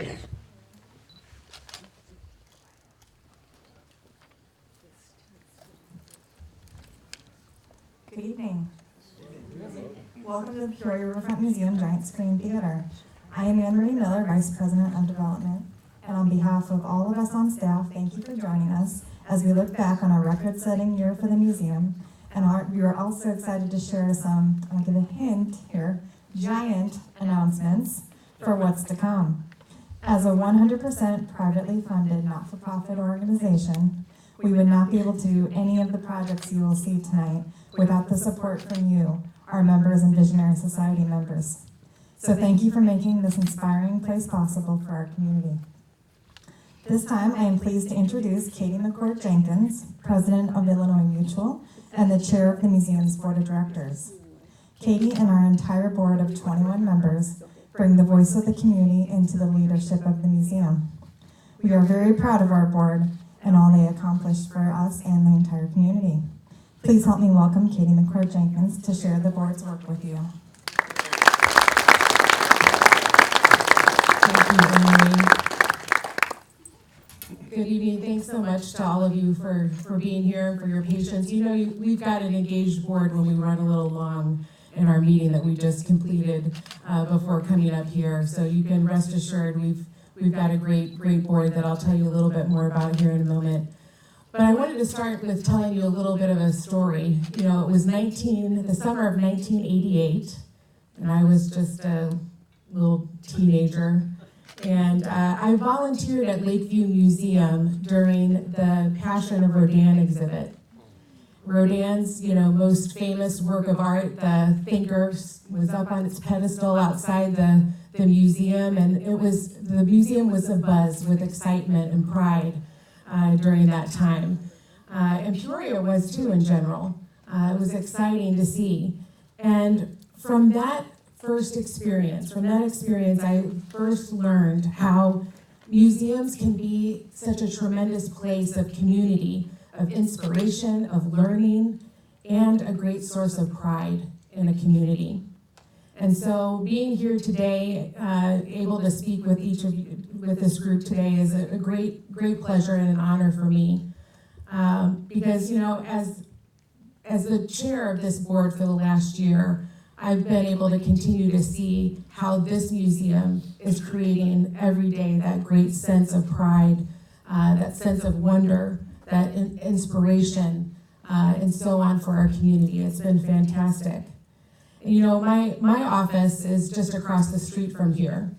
Good evening. Welcome to the Peoria Riverfront Museum Giant Screen Theater. I am Anne Marie Miller, Vice President of Development, and on behalf of all of us on staff, thank you for joining us as we look back on our record-setting year for the museum, and we are also excited to share some, I'll give a hint here, giant announcements for what's to come. As a 100% privately funded, not-for-profit organization, we would not be able to do any of the projects you will see tonight without the support from you, our members and Visionary Society members. So thank you for making this inspiring place possible for our community. This time, I am pleased to introduce Katie Mccord Jenkins, President of Illinois Mutual and the Chair of the Museum's Board of Directors. Katie and our entire board of 21 members bring the voice of the community into the leadership of the museum. We are very proud of our board and all they accomplished for us and the entire community. Please help me welcome Katie Mccord Jenkins to share the board's work with you. Thank you, Emily. Good evening. Thanks so much to all of you for being here and for your patience. You know, we've got an engaged board when we run a little long in our meeting that we just completed before coming up here. So you can rest assured we've got a great board that I'll tell you a little bit more about here in a moment. But I wanted to start with telling you a little bit of a story. You know, it was the summer of 1988, and I was just a little teenager. And I volunteered at Lakeview Museum during the Passion of Rodin exhibit. Rodin's, most famous work of art, The Thinker, was up on its pedestal outside the museum, and the museum was abuzz with excitement and pride during that time. And Peoria was too in general. It was exciting to see. And from that experience, I first learned how museums can be such a tremendous place of community, of inspiration, of learning, and a great source of pride in a community. And so being here today, able to speak with each of you, with this group today, is a great pleasure and an honor for me. Because, as the chair of this board for the last year, I've been able to continue to see how this museum is creating every day that great sense of pride, that sense of wonder, that inspiration, and so on for our community. It's been fantastic. And, my office is just across the street from here.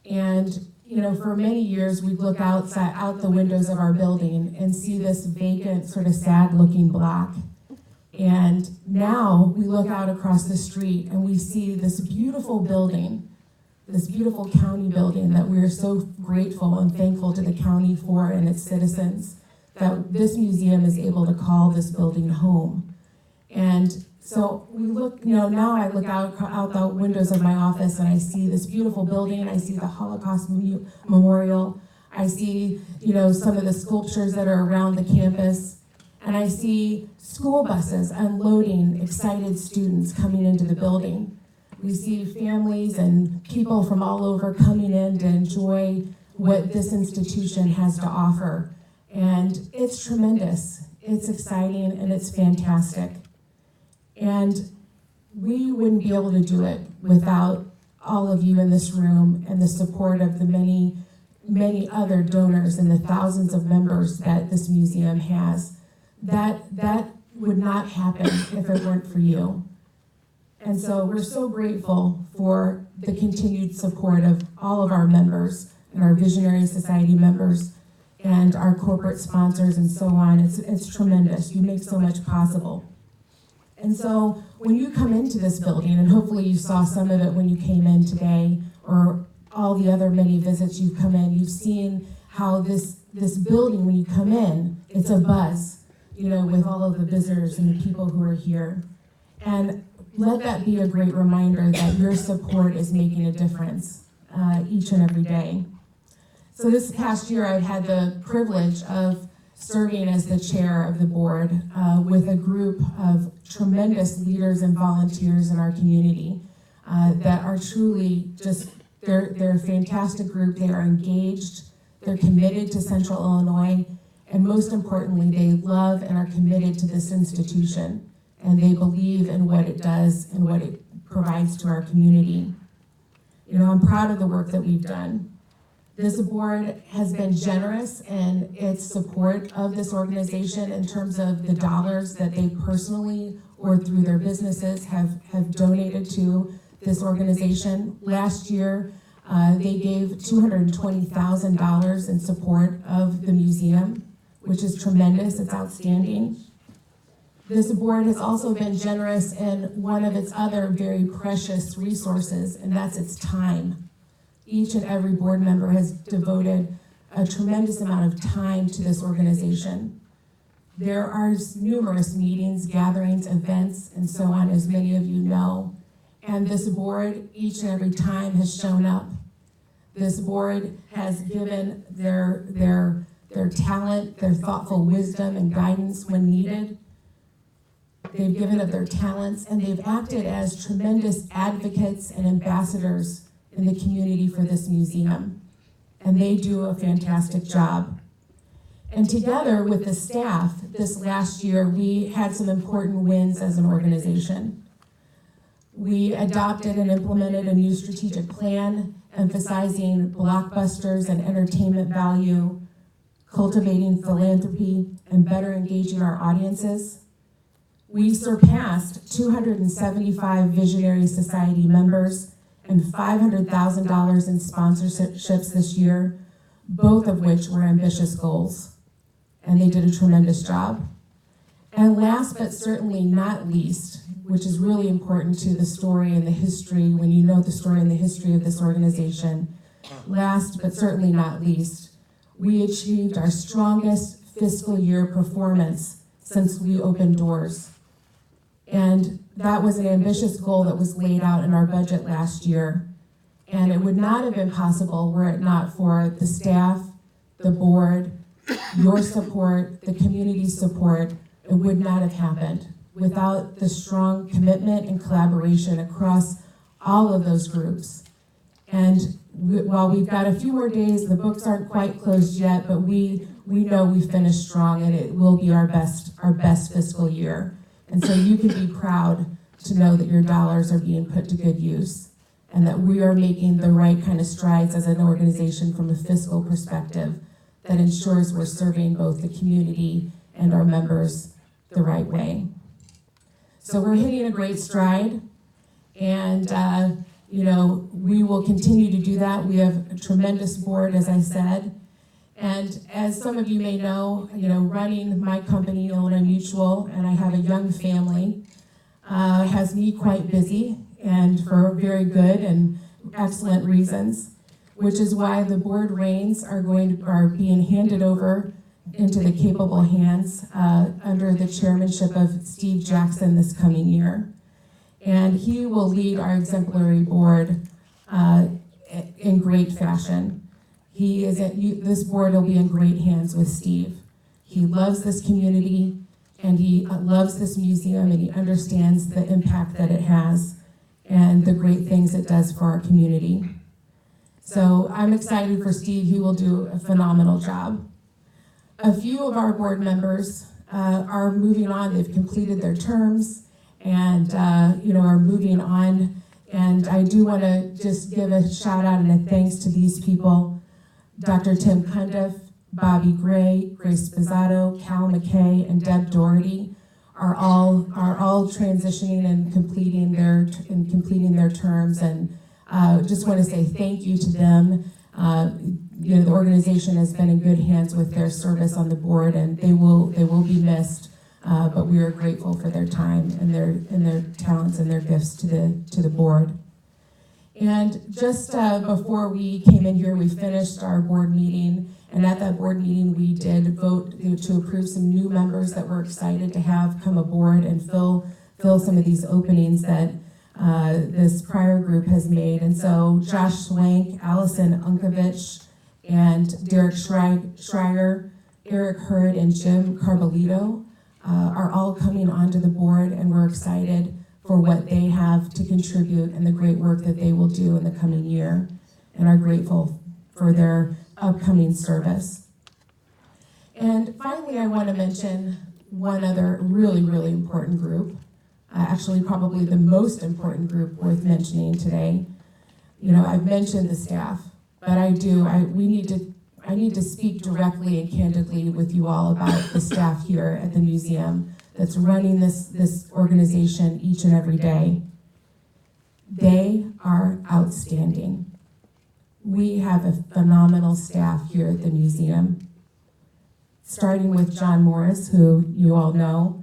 And, for many years, we'd look out the windows of our building and see this vacant, sort of sad-looking block. And now we look out across the street and we see this beautiful building, this beautiful county building that we're so grateful and thankful to the county for and its citizens, that this museum is able to call this building home. And so we look, now I look out the windows of my office and I see this beautiful building. I see the Holocaust Memorial. I see, some of the sculptures that are around the campus. And I see school buses unloading excited students coming into the building. We see families and people from all over coming in to enjoy what this institution has to offer. And it's tremendous, it's exciting, and it's fantastic. And we wouldn't be able to do it without all of you in this room and the support of the many, many other donors and the thousands of members that this museum has. That would not happen if it weren't for you. And so we're so grateful for the continued support of all of our members and our Visionary Society members and our corporate sponsors and so on. It's tremendous. You make so much possible. And so when you come into this building, and hopefully you saw some of it when you came in today, or all the other many visits you've come in, you've seen how this building, when you come in, it's a buzz, with all of the visitors and the people who are here. And let that be a great reminder that your support is making a difference each and every day. So this past year, I've had the privilege of serving as the chair of the board with a group of tremendous leaders and volunteers in our community that are truly just They're a fantastic group. They are engaged. They're committed to Central Illinois. And most importantly, they love and are committed to this institution. And they believe in what it does and what it provides to our community. You know, I'm proud of the work that we've done. This board has been generous in its support of this organization in terms of the dollars that they personally or through their businesses have donated to this organization. Last year, they gave $220,000 in support of the museum, which is tremendous. It's outstanding. This board has also been generous in one of its other very precious resources, and that's its time. Each and every board member has devoted a tremendous amount of time to this organization. There are numerous meetings, gatherings, events, and so on, as many of you know. And this board, each and every time, has shown up. This board has given their talent, their thoughtful wisdom and guidance when needed. They've given of their talents, and they've acted as tremendous advocates and ambassadors in the community for this museum. And they do a fantastic job. And together with the staff, this last year, we had some important wins as an organization. We adopted and implemented a new strategic plan emphasizing blockbusters and entertainment value, cultivating philanthropy, and better engaging our audiences. We surpassed 275 Visionary Society members and $500,000 in sponsorships this year, both of which were ambitious goals. And they did a tremendous job. And last but certainly not least, which is really important to the story and the history, when you know the story and the history of this organization, last but certainly not least, we achieved our strongest fiscal year performance since we opened doors. And that was an ambitious goal that was laid out in our budget last year. And it would not have been possible were it not for the staff, the board, your support, the community's support. It would not have happened without the strong commitment and collaboration across all of those groups. And while we've got a few more days, the books aren't quite closed yet, but we know we finished strong, and it will be our best fiscal year. And so you can be proud to know that your dollars are being put to good use, and that we are making the right kind of strides as an organization from a fiscal perspective that ensures we're serving both the community and our members the right way. So we're hitting a great stride, and we will continue to do that. We have a tremendous board, as I said. And as some of you may know, running my company, Illinois Mutual, and I have a young family, has me quite busy, and for very good and excellent reasons, which is why the board reins are being handed over into the capable hands under the chairmanship of Steve Jackson this coming year. And he will lead our exemplary board in great fashion. This board will be in great hands with Steve. He loves this community, and he loves this museum, and he understands the impact that it has and the great things it does for our community. So I'm excited for Steve. He will do a phenomenal job. A few of our board members are moving on. They've completed their terms and are moving on. And I do want to just give a shout out and a thanks to these people. Dr. Tim Cundiff, Bobby Gray, Grace Spizzato, Cal McKay, and Deb Doherty are all transitioning and completing their terms. And just want to say thank you to them. The organization has been in good hands with their service on the board, and they will be missed. But we are grateful for their time and their talents and their gifts to the board. And just before we came in here, we finished our board meeting, and at that board meeting, we did vote to approve some new members that we're excited to have come aboard and fill some of these openings that this prior group has made. And so Josh Swank, Allison Unkovich, and Derek Schreier, Eric Hurd, and Jim Carbolito are all coming onto the board, and we're excited for what they have to contribute and the great work that they will do in the coming year. and are grateful for their upcoming service. And finally, I want to mention one other really, really important group, actually probably the most important group worth mentioning today. You know, I've mentioned the staff, but I need to speak directly and candidly with you all about the staff here at the museum that's running this organization each and every day. They are outstanding. We have a phenomenal staff here at the museum, starting with John Morris, who you all know,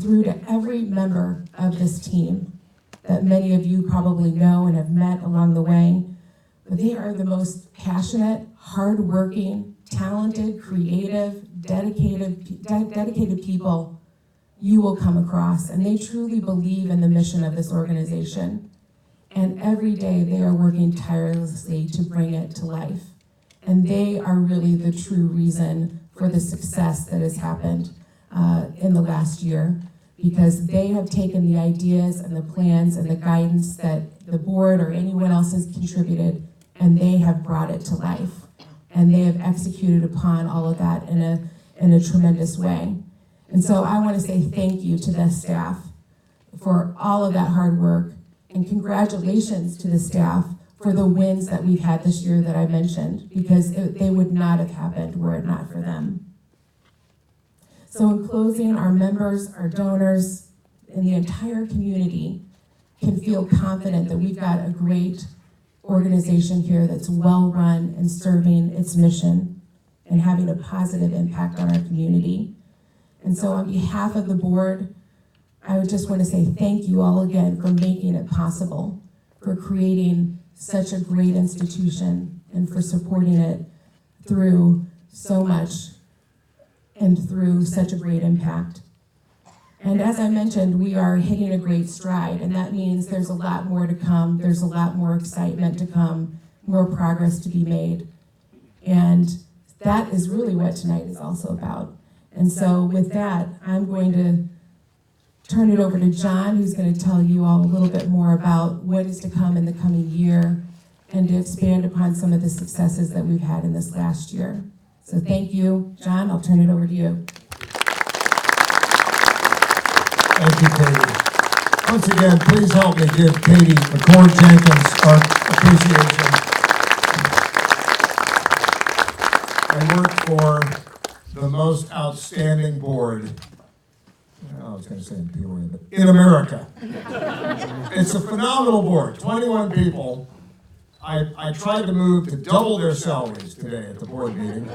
through to every member of this team that many of you probably know and have met along the way. But they are the most passionate, hardworking, talented, creative, dedicated people you will come across, and they truly believe in the mission of this organization. And every day they are working tirelessly to bring it to life. And they are really the true reason for the success that has happened in the last year, because they have taken the ideas and the plans and the guidance that the board or anyone else has contributed, and they have brought it to life. And they have executed upon all of that in a tremendous way. And so I want to say thank you to the staff for all of that hard work, and congratulations to the staff for the wins that we've had this year that I mentioned, because they would not have happened were it not for them. So in closing, our members, our donors, and the entire community can feel confident that we've got a great organization here that's well run and serving its mission and having a positive impact on our community. And so on behalf of the board, I would just want to say thank you all again for making it possible, for creating such a great institution, and for supporting it through so much and through such a great impact. And as I mentioned, we are hitting a great stride, and that means there's a lot more to come. There's a lot more excitement to come, more progress to be made. And that is really what tonight is also about. And so with that, I'm going to turn it over to John, who's going to tell you all a little bit more about what is to come in the coming year and to expand upon some of the successes that we've had in this last year. So thank you. John, I'll turn it over to you. Thank you, Katie. Once again, please help me give Katie Mccord Jenkins our appreciation. I work for the most outstanding board, I was going to say in Peoria, but in America. It's a phenomenal board, 21 people. I tried to move to double their salaries today at the board meeting.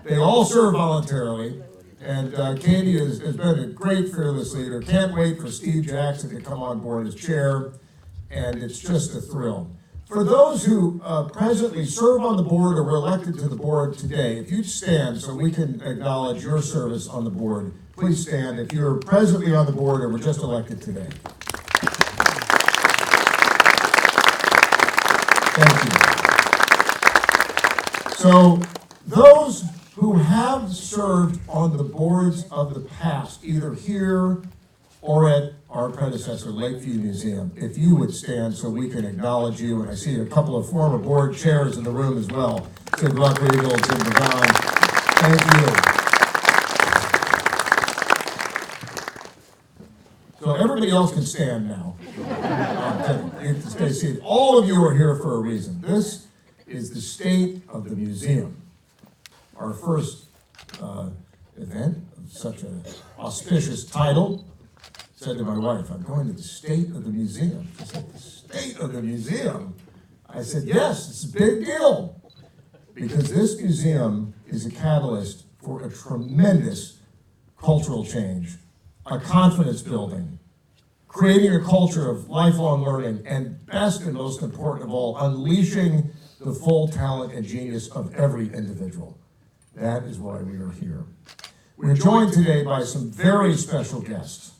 They all serve voluntarily. And Katie has been a great fearless leader. Can't wait for Steve Jackson to come on board as chair, and it's just a thrill. For those who presently serve on the board or were elected to the board today, if you stand so we can acknowledge your service on the board, please stand if you're presently on the board or were just elected today. Thank you. So those who have served on the boards of the past, either here or at our predecessor, Lakeview Museum, if you would stand so we can acknowledge you. And I see a couple of former board chairs in the room as well. Sid Rucker, Jim Devon, thank you. So everybody else can stand now. You can stay seated. All of you are here for a reason. This is the state of the museum. Our first event of such an auspicious title. Said to my wife, I'm going to the state of the museum. She said, the state of the museum? I said, yes, it's a big deal. Because this museum is a catalyst for a tremendous cultural change, a confidence building, creating a culture of lifelong learning, and best and most important of all, unleashing the full talent and genius of every individual. That is why we are here. We're joined today by some very special guests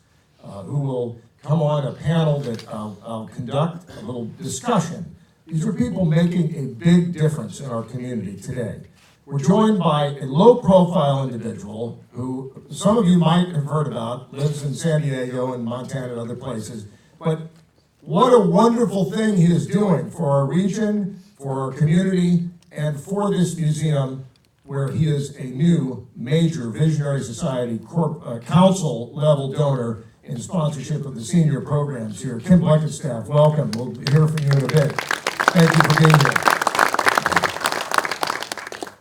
who will come on a panel that I'll conduct a little discussion. These are people making a big difference in our community today. We're joined by a low-profile individual who some of you might have heard about, lives in San Diego and Montana and other places, but what a wonderful thing he is doing for our region, for our community and for this museum, where he is a new major Visionary Society council level donor in sponsorship of the senior programs here. Kim Blickenstaff, welcome. We'll hear from you in a bit. Thank you for being here.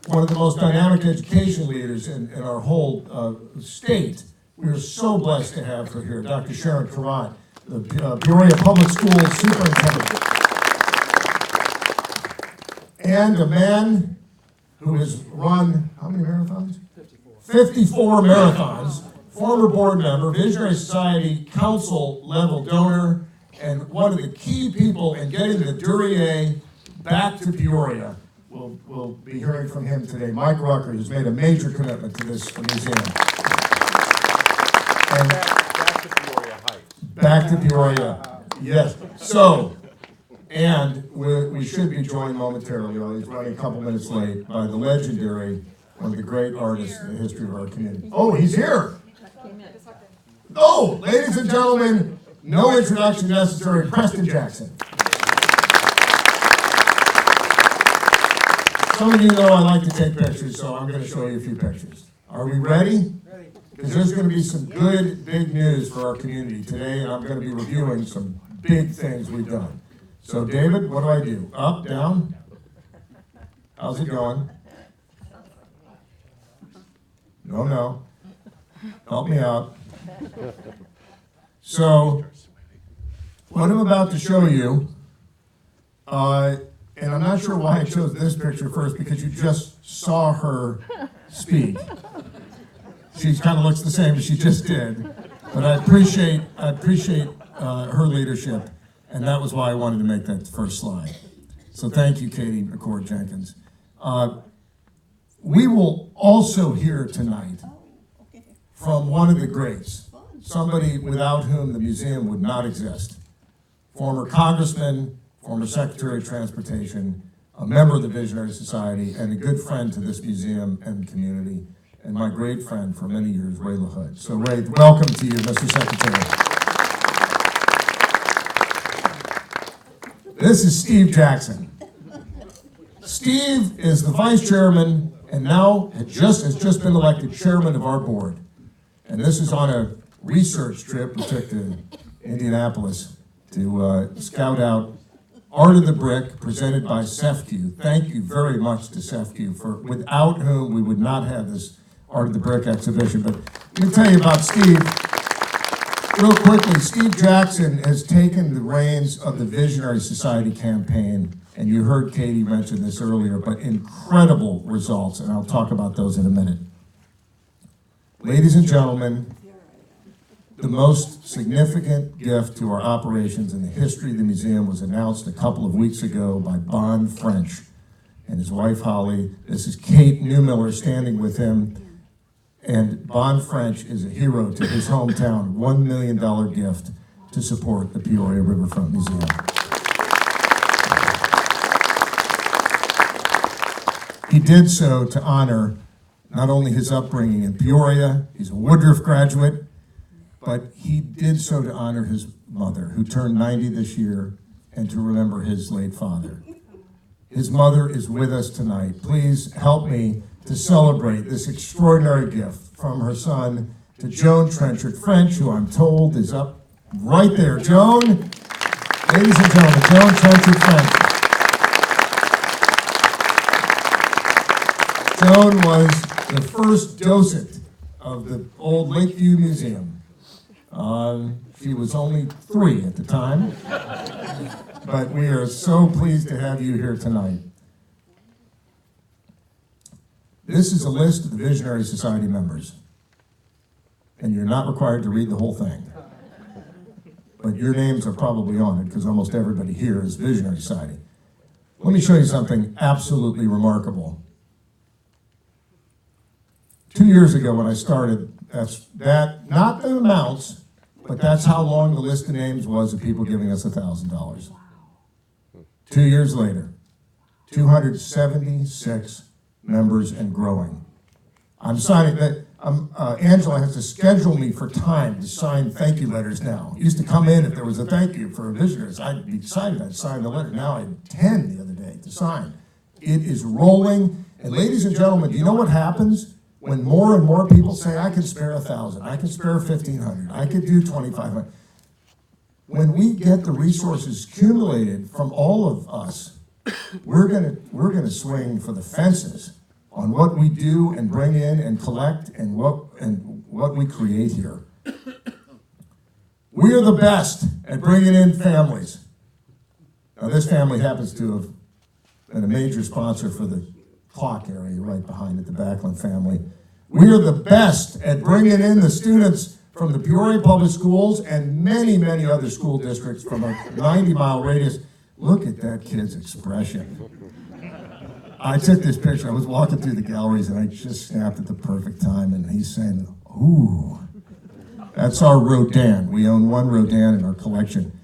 One of the most dynamic education leaders in our whole state. We are so blessed to have her here, Dr. Sharon Kherat, the Peoria Public Schools Superintendent. And a man who has run, how many marathons? 54 marathons, former board member, Visionary Society Council level donor, and one of the key people in getting the Duryea back to Peoria. We'll be hearing from him today. Mike Rucker has made a major commitment to this museum. And back to Peoria Heights. Back to Peoria, yes. So, and we should be joined momentarily, although he's running a couple minutes late, by the legendary, one of the great artists in the history of our community. Oh, he's here! Oh, ladies and gentlemen, no introduction necessary, Preston Jackson. Some of you know I like to take pictures, so I'm going to show you a few pictures. Are we ready? Because there's going to be some good, big news for our community today, and I'm going to be reviewing some big things we've done. So, David, what do I do? Up, down? How's it going? No. Help me out. So, what I'm about to show you, and I'm not sure why I chose this picture first, because you just saw her speak. She kind of looks the same as she just did, but I appreciate her leadership, and that was why I wanted to make that first slide. So thank you, Katie Mccord Jenkins. We will also hear tonight from one of the greats, somebody without whom the museum would not exist. Former congressman, former Secretary of Transportation, a member of the Visionary Society, and a good friend to this museum and community, and my great friend for many years, Ray LaHood. So Ray, welcome to you, Mr. Secretary. This is Steve Jackson. Steve is the vice chairman and now has just been elected chairman of our board. And this is on a research trip we took to Indianapolis to scout out Art of the Brick, presented by CEFCU. Thank you very much to CEFCU, for without whom we would not have this Art of the Brick exhibition. But let me tell you about Steve. Real quickly, Steve Jackson has taken the reins of the Visionary Society campaign, and you heard Katie mention this earlier, but incredible results, and I'll talk about those in a minute. Ladies and gentlemen, the most significant gift to our operations in the history of the museum was announced a couple of weeks ago by Bon French and his wife Holly. This is Kate Newmiller standing with him. And Bon French is a hero to his hometown, $1 million gift to support the Peoria Riverfront Museum. He did so to honor not only his upbringing in Peoria, he's a Woodruff graduate, but he did so to honor his mother, who turned 90 this year, and to remember his late father. His mother is with us tonight. Please help me to celebrate this extraordinary gift from her son to Joan Trenchard French, who I'm told is up right there. Joan, ladies and gentlemen, Joan Trenchard French. Joan was the first docent of the old Lakeview Museum. She was only 3 at the time, but we are so pleased to have you here tonight. This is a list of the Visionary Society members, and you're not required to read the whole thing, but your names are probably on it because almost everybody here is Visionary Society. Let me show you something absolutely remarkable. 2 years ago when I started, not the amounts, but that's how long the list of names was of people giving us $1,000. 2 years later, 276 members and growing. I'm Angela has to schedule me for time to sign thank you letters now. It used to come in if there was a thank you for visitors. I'd be excited, I'd sign the letter. Now I had 10 the other day to sign. It is rolling. And ladies and gentlemen, do you know what happens when more and more people say, I can spare 1,000, I can spare 1,500, I could do 2,500. When we get the resources accumulated from all of us, we're gonna swing for the fences on what we do and bring in and collect and what we create here. We are the best at bringing in families. Now, this family happens to have been a major sponsor for the clock area right behind it, the Backlund family. We are the best at bringing in the students from the Peoria Public Schools and many, many other school districts from a 90-mile radius. Look at that kid's expression. I took this picture. I was walking through the galleries and I just snapped at the perfect time, and he's saying, ooh. That's our Rodin. We own one Rodin in our collection.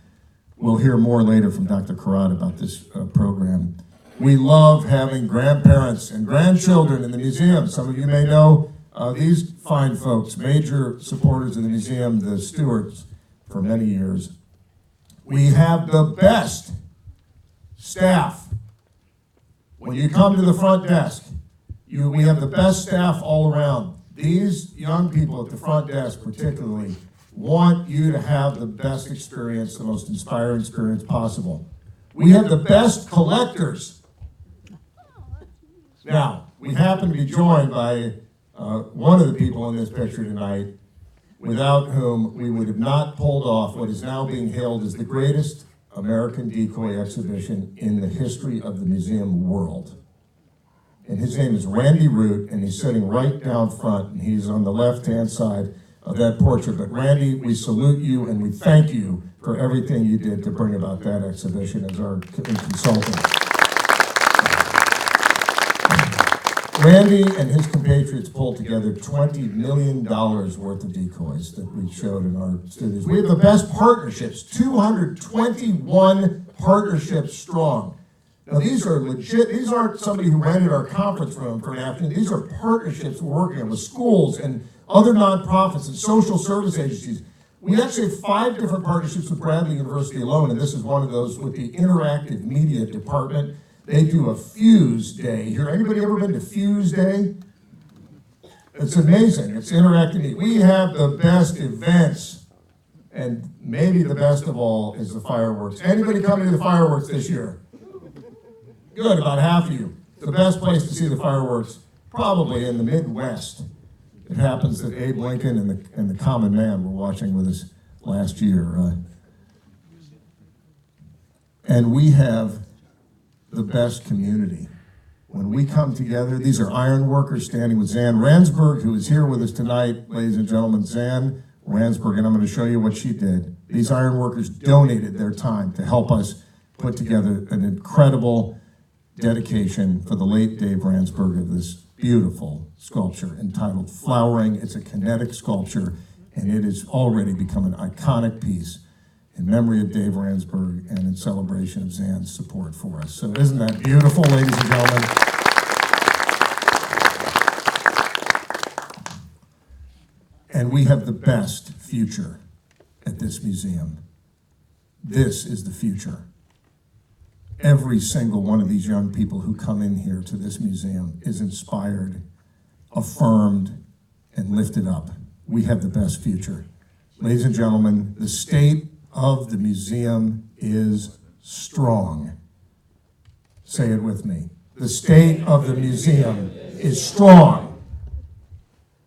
We'll hear more later from Dr. Kherat about this program. We love having grandparents and grandchildren in the museum. Some of you may know these fine folks, major supporters of the museum, the stewards for many years. We have the best staff. When you come to the front desk, we have the best staff all around. These young people at the front desk particularly want you to have the best experience, the most inspiring experience possible. We have the best collectors. Now, we happen to be joined by one of the people in this picture tonight, without whom we would have not pulled off what is now being hailed as the greatest American decoy exhibition in the history of the museum world. And his name is Randy Root, and he's sitting right down front, and he's on the left-hand side of that portrait. But Randy, we salute you and we thank you for everything you did to bring about that exhibition as our consultant. Randy and his compatriots pulled together $20 million worth of decoys that we showed in our studios. We have the best partnerships, 221 partnerships strong. Now these are legit, these aren't somebody who rented our conference room for an afternoon. These are partnerships we're working on with schools and other nonprofits and social service agencies. We actually have 5 different partnerships with Bradley University alone, and this is one of those with the Interactive Media Department. They do a Fuse Day here. Anybody ever been to Fuse Day? It's amazing. It's interactive. We have the best events, and maybe the best of all is the fireworks. Anybody coming to the fireworks this year? Good, about half of you. It's the best place to see the fireworks, probably in the Midwest. It happens that Abe Lincoln and the Common Man were watching with us last year. And we have the best community. When we come together, these are iron workers standing with Zan Ransberg, who is here with us tonight, ladies and gentlemen. Zan Ransberg, and I'm going to show you what she did. These iron workers donated their time to help us put together an incredible dedication for the late Dave Ransberg of this beautiful sculpture entitled Flowering. It's a kinetic sculpture, and it has already become an iconic piece in memory of Dave Ransberg and in celebration of Zan's support for us. So isn't that beautiful, ladies and gentlemen? And we have the best future at this museum. This is the future. Every single one of these young people who come in here to this museum is inspired, affirmed, and lifted up. We have the best future. Ladies and gentlemen, the state of the museum is strong. Say it with me. The state of the museum is strong.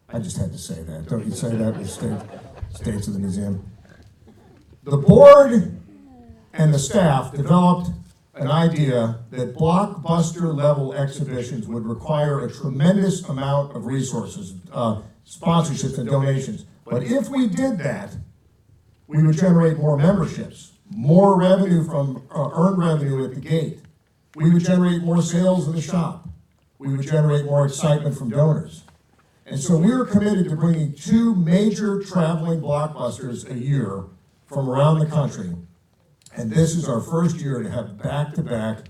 I just had to say that. Don't you say that? The states of the museum. The board and the staff developed an idea that blockbuster level exhibitions would require a tremendous amount of resources, sponsorships and donations. But if we did that, we would generate more memberships, more revenue from earned revenue at the gate. We would generate more sales in the shop. We would generate more excitement from donors. And so we are committed to bringing 2 major traveling blockbusters a year from around the country. And this is our first year to have back-to-back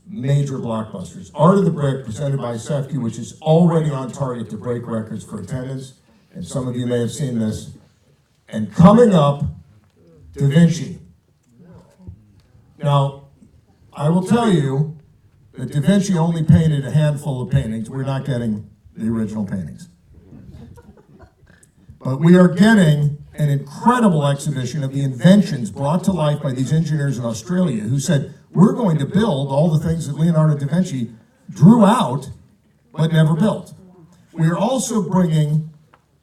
major blockbusters. Art of the Brick, presented by Sefke, which is already on target to break records for attendance, and some of you may have seen this. And coming up, Da Vinci. Now, I will tell you that Da Vinci only painted a handful of paintings. We're not getting the original paintings. But we are getting an incredible exhibition of the inventions brought to life by these engineers in Australia who said, we're going to build all the things that Leonardo da Vinci drew out but never built. We are also bringing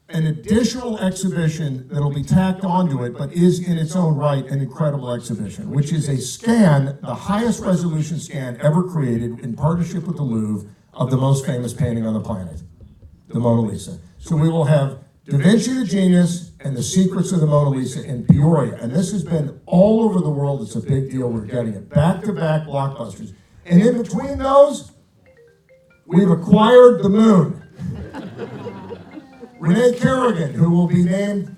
an additional exhibition that'll be tacked onto it, but is in its own right an incredible exhibition, which is a scan, the highest resolution scan ever created in partnership with the Louvre of the most famous painting on the planet, the Mona Lisa. So we will have Da Vinci the Genius and the Secrets of the Mona Lisa in Peoria. And this has been all over the world. It's a big deal. We're getting it. Back-to-back blockbusters. And in between those, we've acquired the moon. Renee Kerrigan, who will be named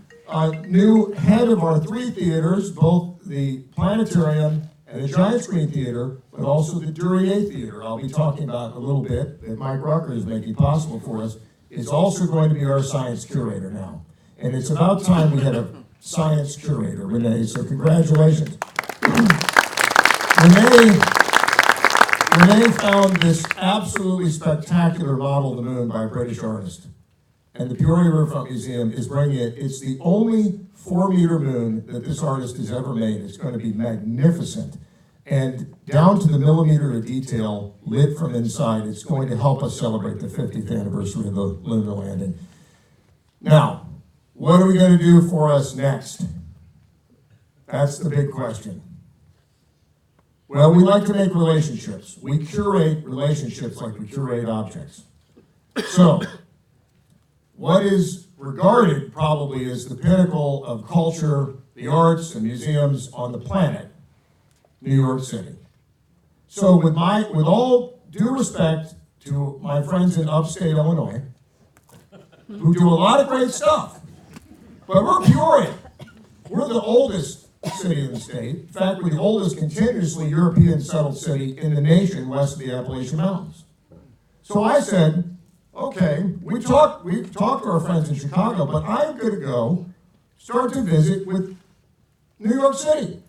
new head of our 3 theaters, both the Planetarium and the Giant Screen Theater, but also the Duryea Theater, I'll be talking about a little bit, that Mike Rucker is making possible for us, is also going to be our science curator now. And it's about time we had a science curator, Renee, so congratulations. Renee found this absolutely spectacular model of the moon by a British artist. And the Peoria Riverfront Museum is bringing it. It's the only 4-meter moon that this artist has ever made. It's going to be magnificent. And down to the millimeter of detail, lit from inside, it's going to help us celebrate the 50th anniversary of the lunar landing. Now, what are we going to do for us next? That's the big question. Well, we like to make relationships. We curate relationships like we curate objects. So, what is regarded probably as the pinnacle of culture, the arts, and museums on the planet, New York City. So with all due respect to my friends in upstate Illinois, who do a lot of great stuff, but we're Peoria. We're the oldest city in the state. In fact, we're the oldest continuously European settled city in the nation west of the Appalachian Mountains. So I said, okay, we've talked to our friends in Chicago, but I'm going to go start to visit with New York City.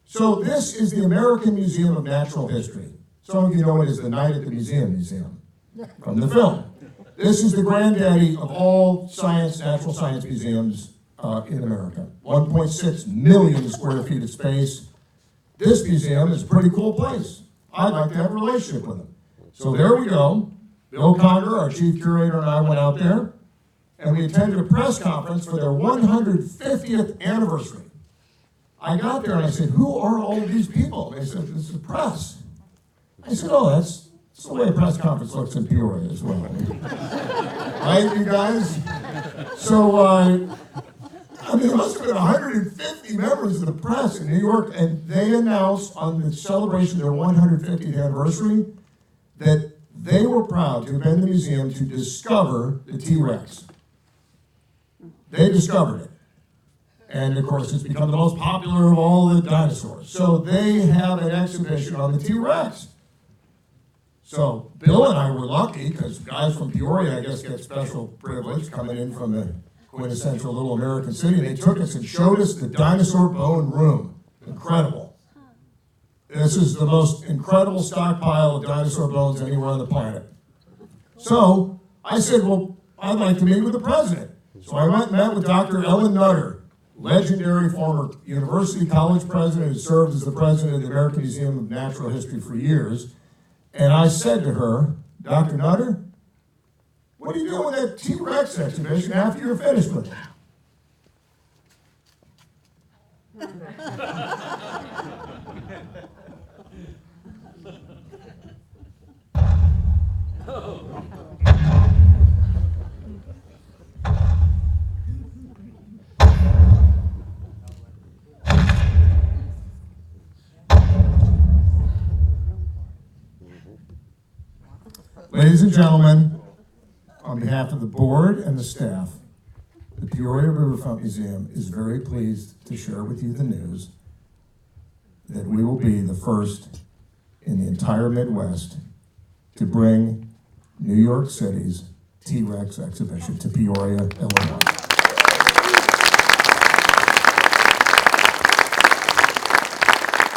So this is the American Museum of Natural History. Some of you know it as the Night at the Museum from the film. This is the granddaddy of all natural science museums in America. 1.6 million square feet of space. This museum is a pretty cool place. I'd like to have a relationship with them. So there we go. Bill Conger, our chief curator, and I went out there, and we attended a press conference for their 150th anniversary. I got there and I said, who are all of these people? They said, this is the press. I said, oh, that's the way a press conference looks in Peoria as well. Right, you guys? So, there must have been 150 members of the press in New York, and they announced on the celebration of their 150th anniversary that they were proud to have been in the museum to discover the T-Rex. They discovered it. And of course, it's become the most popular of all the dinosaurs. So they have an exhibition on the T-Rex. So Bill and I were lucky, because guys from Peoria, I guess, get special privilege coming in from the quintessential little American city. They took us and showed us the dinosaur bone room. Incredible. This is the most incredible stockpile of dinosaur bones anywhere on the planet. So I said, well, I'd like to meet with the president. So I went and met with Dr. Ellen Nutter, legendary former university college president who served as the president of the American Museum of Natural History for years. And I said to her, Dr. Nutter, what are you doing with that T-Rex exhibition after you're finished with it? Ladies and gentlemen, on behalf of the board and the staff, the Peoria Riverfront Museum is very pleased to share with you the news that we will be the first in the entire Midwest to bring New York City's T-Rex exhibition to Peoria, Illinois.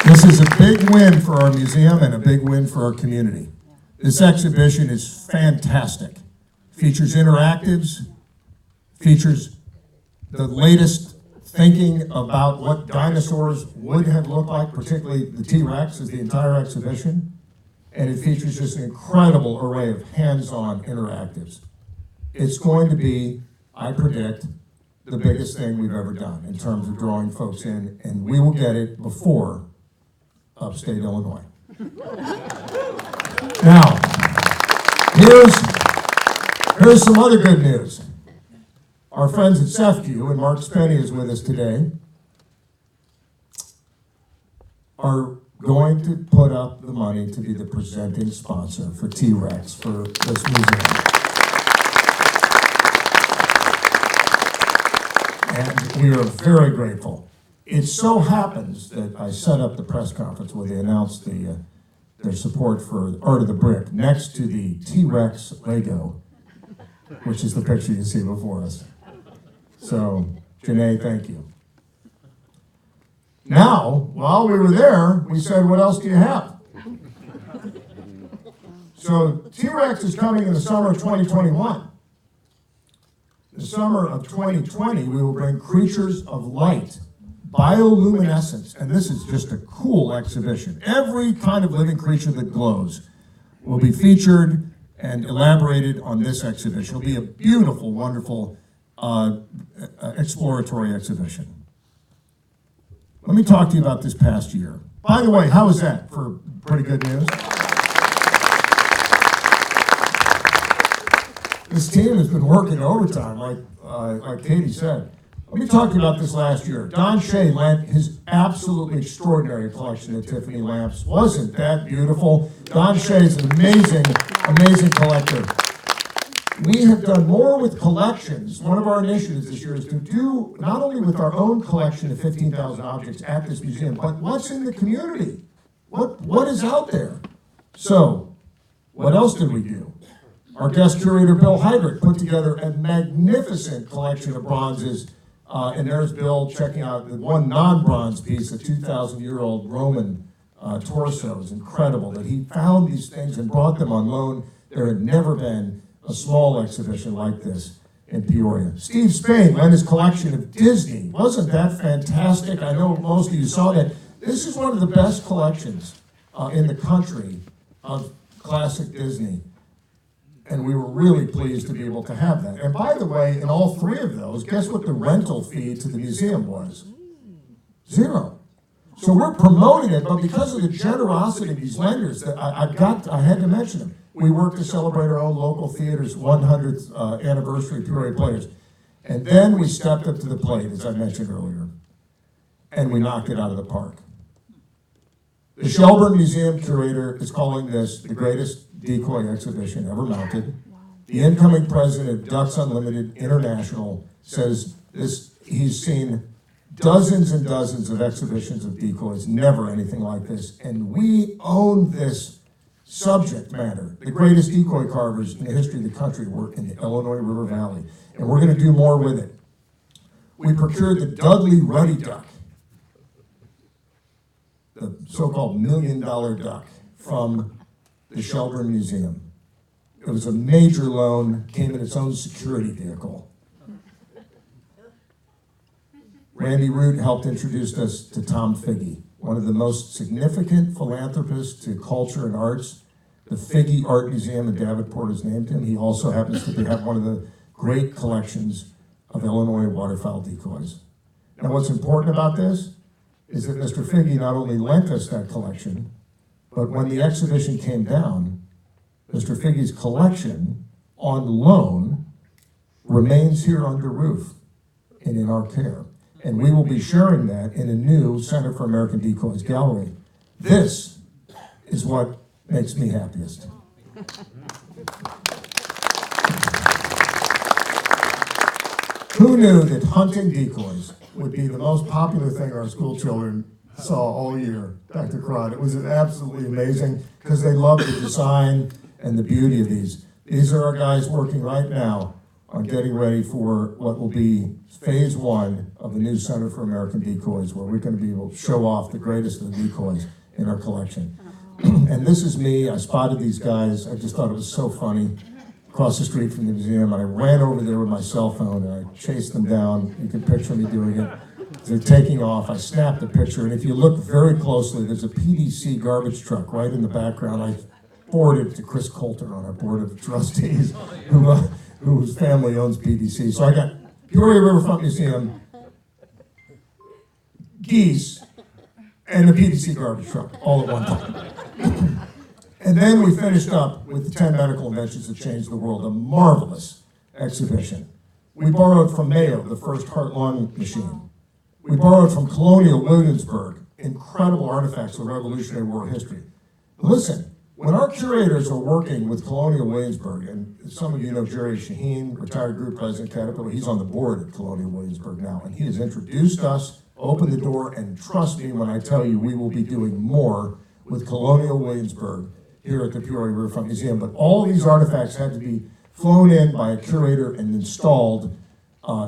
This is a big win for our museum and a big win for our community. This exhibition is fantastic. Features interactives, features the latest thinking about what dinosaurs would have looked like, particularly the T-Rex is the entire exhibition. And it features just an incredible array of hands-on interactives. It's going to be, I predict, the biggest thing we've ever done in terms of drawing folks in, and we will get it before upstate Illinois. Now, here's some other good news. Our friends at CEFCU, and Mark Spenny is with us today, are going to put up the money to be the presenting sponsor for T-Rex for this museum. And we are very grateful. It so happens that I set up the press conference where they announced their support for Art of the Brick next to the T-Rex Lego, which is the picture you see before us. So, Janae, thank you. Now, while we were there, we said, what else do you have? So, T-Rex is coming in the summer of 2021. The summer of 2020, we will bring Creatures of Light, Bioluminescence, and this is just a cool exhibition. Every kind of living creature that glows will be featured and elaborated on this exhibition. It'll be a beautiful, wonderful exploratory exhibition. Let me talk to you about this past year. By the way, how was that for pretty good news? This team has been working overtime, like Katie said. Let me talk to you about this last year. Don Shea lent his absolutely extraordinary collection of Tiffany lamps. Wasn't that beautiful? Don Shea is an amazing, amazing collector. We have done more with collections. One of our initiatives this year is to do not only with our own collection of 15,000 objects at this museum, but what's in the community? What is out there? So, what else did we do? Our guest curator, Bill Heidrich, put together a magnificent collection of bronzes. And there's Bill checking out the one non-bronze piece, a 2,000-year-old Roman torso. It's incredible that he found these things and brought them on loan. There had never been a small exhibition like this in Peoria. Steve Spain lent his collection of Disney. Wasn't that fantastic? I know most of you saw that. This is one of the best collections in the country of classic Disney. And we were really pleased to be able to have that. And by the way, in all three of those, guess what the rental fee to the museum was? Zero. So we're promoting it, but because of the generosity of these lenders, that I had to mention them. We worked to celebrate our own local theater's 100th anniversary of Peoria Players. And then we stepped up to the plate, as I mentioned earlier, and we knocked it out of the park. The Shelburne Museum curator is calling this the greatest decoy exhibition ever mounted. The incoming president of Ducks Unlimited International says he's seen dozens and dozens of exhibitions of decoys, never anything like this. And we own this subject matter. The greatest decoy carvers in the history of the country were in the Illinois River Valley, and we're going to do more with it. We procured the Dudley Ruddy Duck, the so-called $1 million duck, from the Shelburne Museum. It was a major loan, came in its own security vehicle. Randy Root helped introduce us to Tom Figge, one of the most significant philanthropists to culture and arts. The Figge Art Museum in Davenport has named him. He also happens to have one of the great collections of Illinois waterfowl decoys. Now, what's important about this is that Mr. Figge not only lent us that collection, but when the exhibition came down, Mr. Figge's collection on loan remains here under roof and in our care. And we will be sharing that in a new Center for American Decoys gallery. This is what makes me happiest. Who knew that hunting decoys would be the most popular thing our school children saw all year, Dr. Kherat. It was absolutely amazing because they love the design and the beauty of these. These are our guys working right now on getting ready for what will be phase one of the new Center for American Decoys, where we're going to be able to show off the greatest of the decoys in our collection. And this is me. I spotted these guys. I just thought it was so funny. Across the street from the museum, and I ran over there with my cell phone and I chased them down. You can picture me doing it. They're taking off. I snapped a picture, and if you look very closely, there's a PDC garbage truck right in the background. I forwarded it to Chris Coulter on our board of trustees, whose family owns PDC. So I got Peoria Riverfront Museum, geese, and a PDC garbage truck all at one time. And then we finished up with the 10 medical inventions that changed the world, a marvelous exhibition. We borrowed from Mayo, the first heart-lung machine. We borrowed from Colonial Williamsburg, incredible artifacts of Revolutionary War history. Listen, when our curators are working with Colonial Williamsburg, and some of you know Jerry Shaheen, retired group president, Caterpillar, he's on the board at Colonial Williamsburg now, and he has introduced us, opened the door, and trust me when I tell you we will be doing more with Colonial Williamsburg here at the Peoria Riverfront Museum. But all these artifacts had to be flown in by a curator and installed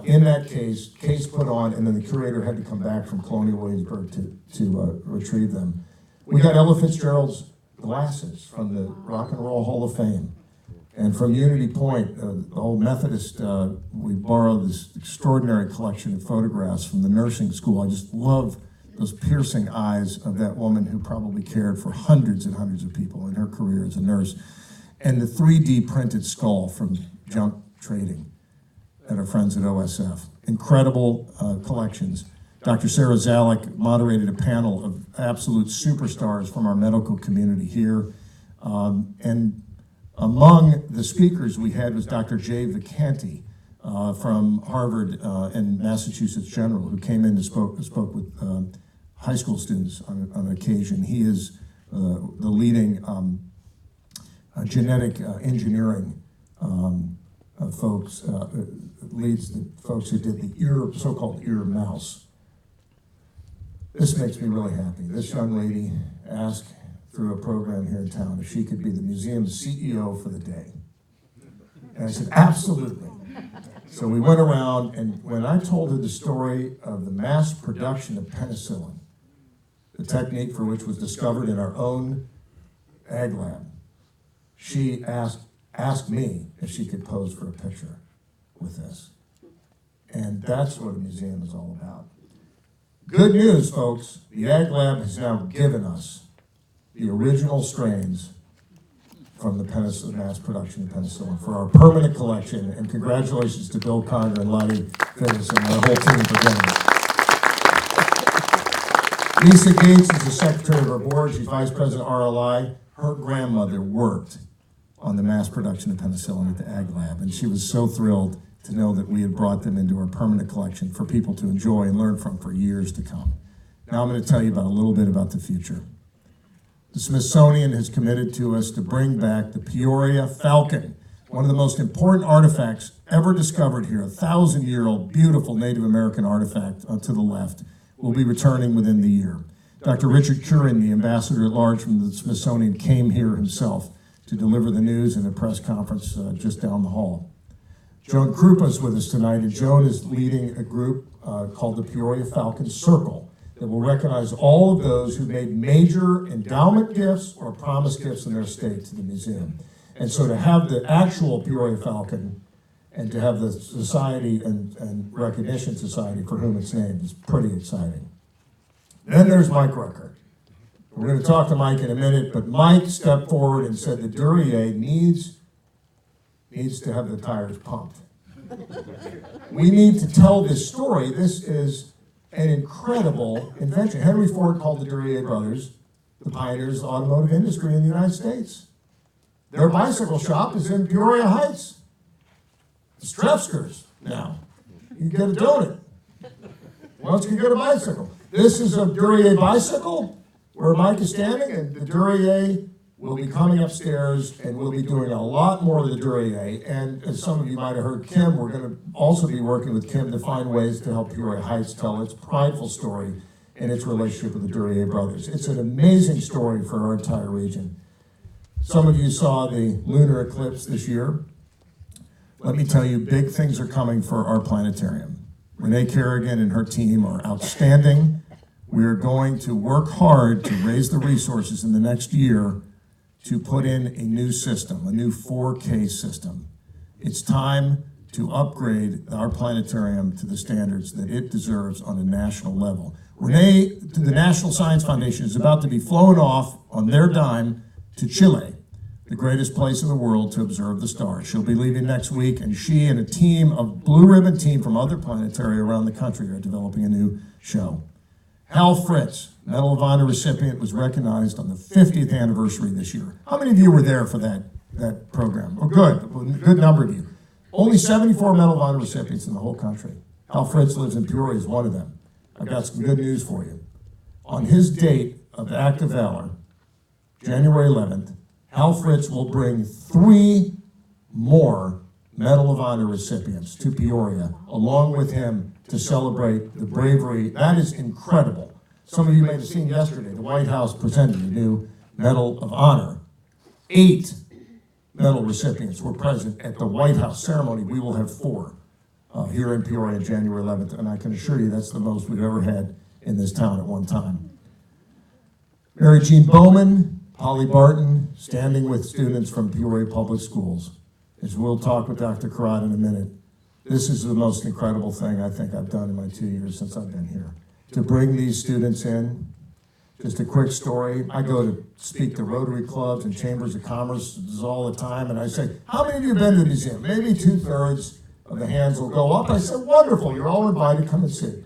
in that case put on, and then the curator had to come back from Colonial Williamsburg to retrieve them. We got Ella Fitzgerald's glasses from the Rock and Roll Hall of Fame. And from Unity Point, the old Methodist, we borrowed this extraordinary collection of photographs from the nursing school. I just love those piercing eyes of that woman who probably cared for hundreds and hundreds of people in her career as a nurse. And the 3D printed skull from junk trading at our friends at OSF. Incredible collections. Dr. Sarah Zalek moderated a panel of absolute superstars from our medical community here. And among the speakers we had was Dr. Jay Vicanti from Harvard and Massachusetts General, who came in and spoke with high school students on occasion. He is the leading genetic engineering folks, leads the folks who did the so-called ear mouse. This makes me really happy. This young lady asked through a program here in town if she could be the museum's CEO for the day. And I said, absolutely. So we went around, and when I told her the story of the mass production of penicillin, the technique for which was discovered in our own ag lab, she asked me if she could pose for a picture with this. And that's what a museum is all about. Good news, folks. The ag lab has now given us the original strains from the mass production of penicillin for our permanent collection. And congratulations to Bill Conger and Lottie Fitness and our whole team for getting it. Lisa Gates is the secretary of our board. She's vice president of RLI. Her grandmother worked on the mass production of penicillin at the Ag Lab, and she was so thrilled to know that we had brought them into our permanent collection for people to enjoy and learn from for years to come. Now I'm going to tell you about a little bit about the future. The Smithsonian has committed to us to bring back the Peoria Falcon, one of the most important artifacts ever discovered here, a 1,000-year-old beautiful Native American artifact to the left, will be returning within the year. Dr. Richard Curran, the ambassador at large from the Smithsonian, came here himself to deliver the news in a press conference just down the hall. Joan Krupa is with us tonight, and Joan is leading a group called the Peoria Falcon Circle that will recognize all of those who made major endowment gifts or promise gifts in their state to the museum. And so to have the actual Peoria Falcon and to have the society and recognition society for whom it's named is pretty exciting. Then there's Mike Rucker. We're going to talk to Mike in a minute, but Mike stepped forward and said the Duryea needs to have the tires pumped. We need to tell this story. This is an incredible invention. Henry Ford called the Duryea brothers the pioneers of the automotive industry in the United States. Their bicycle shop is in Peoria Heights. It's Trefskers now. You can get a donut. Why don't you get a bicycle? This is a Duryea bicycle where Mike is standing, and the Duryea will be coming upstairs, and we'll be doing a lot more of the Duryea. And as some of you might have heard we're going to also be working with Kim to find ways to help Peoria Heights tell its prideful story and its relationship with the Duryea brothers. It's an amazing story for our entire region. Some of you saw the lunar eclipse this year. Let me tell you, big things are coming for our planetarium. Renee Kerrigan and her team are outstanding. We are going to work hard to raise the resources in the next year to put in a new system, a new 4K system. It's time to upgrade our planetarium to the standards that it deserves on a national level. Renee, the National Science Foundation, is about to be flown off on their dime to Chile, the greatest place in the world to observe the stars. She'll be leaving next week, and she and a team of blue ribbon team from other planetaria around the country are developing a new show. Hal Fritz, Medal of Honor recipient, was recognized on the 50th anniversary this year. How many of you were there for that program? Oh, good, a good number of you. Only 74 Medal of Honor recipients in the whole country. Hal Fritz lives in Peoria, is one of them. I've got some good news for you. On his date of act of valor, January 11th, Hal Fritz will bring 3 more Medal of Honor recipients to Peoria, along with him, to celebrate the bravery. That is incredible. Some of you may have seen yesterday, the White House presented a new Medal of Honor. 8 medal recipients were present at the White House ceremony. We will have 4 here in Peoria, January 11th, and I can assure you that's the most we've ever had in this town at one time. Mary Jean Bowman, Holly Barton, standing with students from Peoria Public Schools. As we'll talk with Dr. Kherat in a minute, this is the most incredible thing I think I've done in my 2 years since I've been here. To bring these students in, just a quick story. I go to speak to Rotary clubs and chambers of commerce all the time, and I say, how many of you have been to the museum? Maybe 2/3 of the hands will go up. I said, wonderful, you're all invited, come and sit.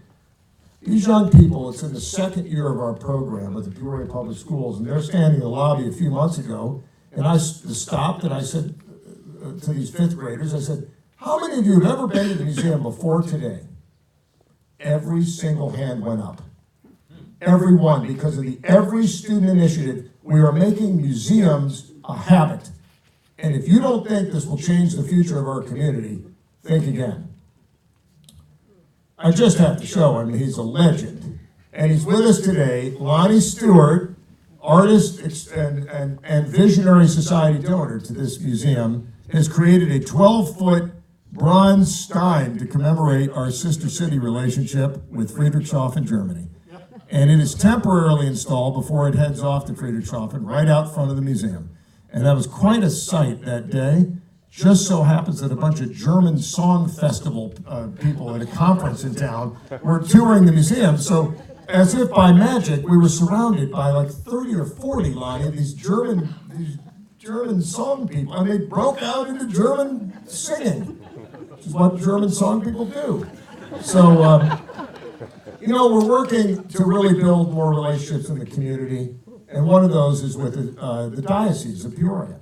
These young people, it's in the 2nd year of our program with the Peoria Public Schools, and they're standing in the lobby a few months ago, and I stopped and I said to these 5th graders, I said, how many of you have ever been to the museum before today? Every single hand went up. Every one, because of the Every Student Initiative, we are making museums a habit. And if you don't think this will change the future of our community, think again. I just have to show him, he's a legend. And he's with us today, Lonnie Stewart, artist and Visionary Society donor to this museum, has created a 12-foot bronze stein to commemorate our sister city relationship with Friedrichshafen, Germany. And it is temporarily installed before it heads off to Friedrichshafen, right out front of the museum. And that was quite a sight that day. Just so happens that a bunch of German song festival people at a conference in town were touring the museum. So as if by magic, we were surrounded by like 30 or 40, Lonnie, of these German song people. And they broke out into German singing, which is what German song people do. So, you know, we're working to really build more relationships in the community. And one of those is with the Diocese of Peoria.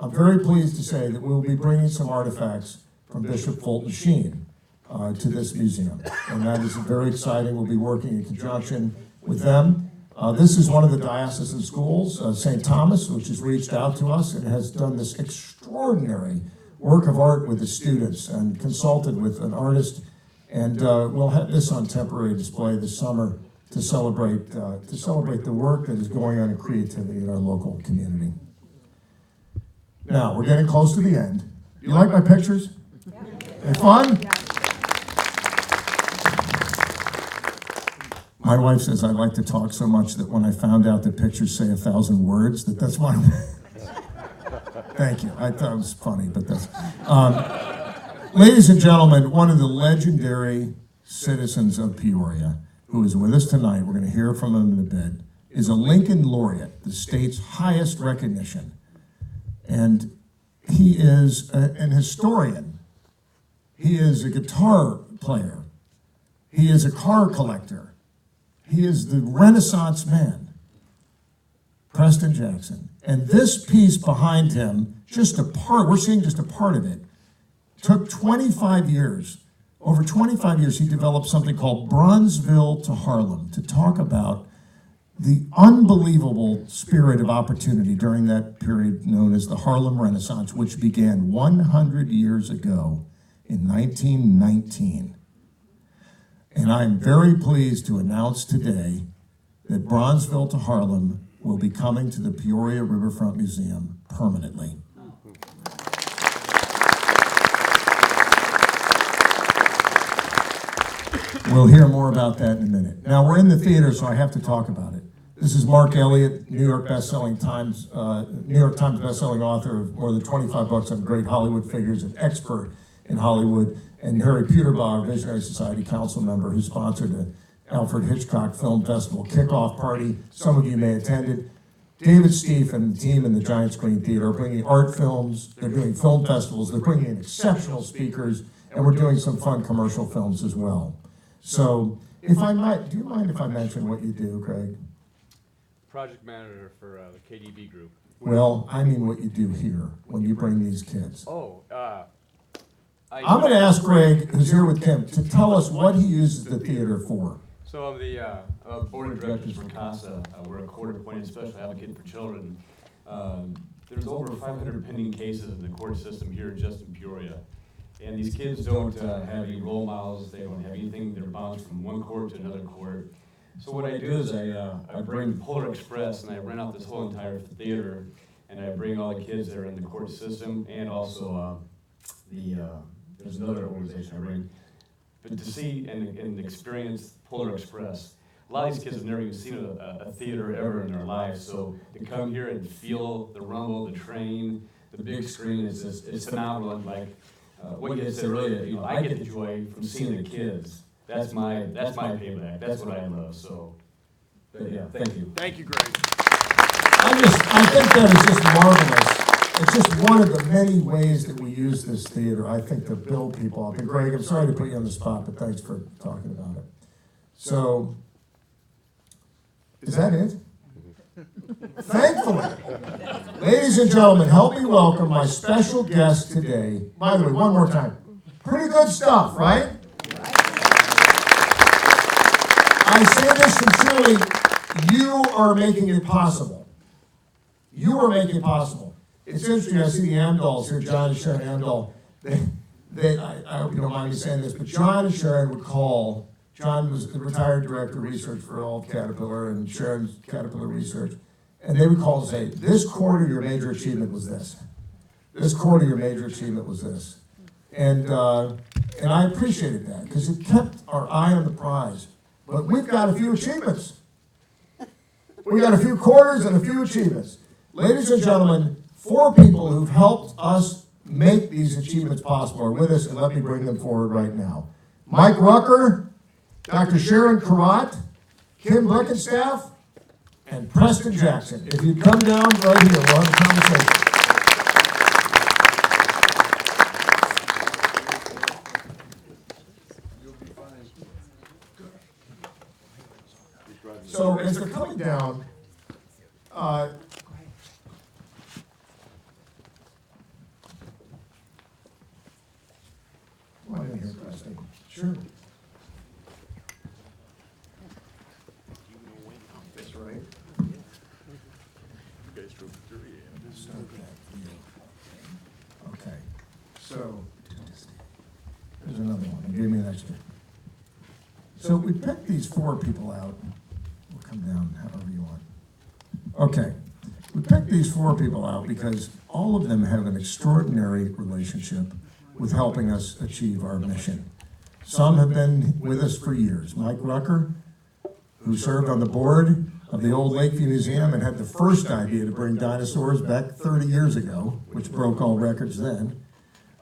I'm very pleased to say that we'll be bringing some artifacts from Bishop Fulton Sheen to this museum. And that is very exciting. We'll be working in conjunction with them. This is one of the diocesan schools, St. Thomas, which has reached out to us and has done this extraordinary work of art with the students and consulted with an artist. And we'll have this on temporary display this summer to celebrate the work that is going on in creativity in our local community. Now, we're getting close to the end. You like my pictures? Yeah. They're fun? Yeah. My wife says I like to talk so much that when I found out that pictures say 1,000 words, that's why Thank you. I thought it was funny, but that's... Ladies and gentlemen, one of the legendary citizens of Peoria, who is with us tonight, we're going to hear from him in a bit, is a Lincoln Laureate, the state's highest recognition. And he is an historian. He is a guitar player. He is a car collector. He is the Renaissance man, Preston Jackson. And this piece behind him, we're seeing just a part of it, took 25 years. Over 25 years, he developed something called Bronzeville to Harlem to talk about the unbelievable spirit of opportunity during that period known as the Harlem Renaissance, which began 100 years ago in 1919. And I'm very pleased to announce today that Bronzeville to Harlem will be coming to the Peoria Riverfront Museum permanently. We'll hear more about that in a minute. Now, we're in the theater, so I have to talk about it. This is Mark Elliott, New York Times bestselling author of more than 25 books on great Hollywood figures, an expert in Hollywood, and Harry Peterbauer, Visionary Society council member, who sponsored the Alfred Hitchcock Film Festival kickoff party. Some of you may attend it. David Steve and the team in the Giant Screen Theater are bringing art films, they're doing film festivals, they're bringing in exceptional speakers, and we're doing some fun commercial films as well. So, if I might, do you mind if I mention what you do, Craig? Project manager for the KDB group. Well, I mean what you do here when you bring these kids. I'm going to ask Greg, who's here with Kim, to tell us what he uses the theater for. So I'm the board of directors for CASA. We're a court-appointed special advocate for children. There's over 500 pending cases in the court system here just in Peoria. And these kids don't have any role models. They don't have anything. They're bounced from one court to another court. So what I do is I bring Polar Express and I rent out this whole entire theater, and I bring all the kids that are in the court system, and also there's another organization I bring, but to see and experience Polar Express. A lot of these kids have never even seen a theater ever in their lives, so to come here and feel the rumble, the train, the big screen, it's phenomenal. And like what you said earlier, you know, I get the joy from seeing the kids. That's my payback. That's what I love. So, but yeah, thank you. Thank you, Greg. I think that is just marvelous. It's just one of the many ways that we use this theater, I think, to build people up. And Greg, I'm sorry to put you on the spot, but thanks for talking about it. So, is that it? Thankfully, ladies and gentlemen, help me welcome my special guest today. By the way, one more time. Pretty good stuff, right? I say this sincerely, you are making it possible. You are making it possible. It's interesting, I see the Amdals here, John and Sharon Amdal. I hope you don't mind me saying this, but John and Sharon would call, John was the retired director of research for all of Caterpillar and Sharon's Caterpillar Research, and they would call and say, this quarter your major achievement was this. This quarter your major achievement was this. And I appreciated that, because it kept our eye on the prize. But we've got a few achievements. We've got a few quarters and a few achievements. Ladies and gentlemen, 4 people who've helped us make these achievements possible are with us, and let me bring them forward right now. Mike Rucker, Dr. Sharon Kherat, Kim Blickenstaff, and Preston Jackson. If you'd come down right here, we'll have a conversation. So as they're coming down, come on in here, Preston. Sure. That's right. You guys drove through, Okay. So there's another one. They gave me an extra. So we picked these 4 people out. We'll come down however you want. Okay. We picked these 4 people out because all of them have an extraordinary relationship with helping us achieve our mission. Some have been with us for years. Mike Rucker, who served on the board of the old Lakeview Museum and had the first idea to bring dinosaurs back 30 years ago, which broke all records then,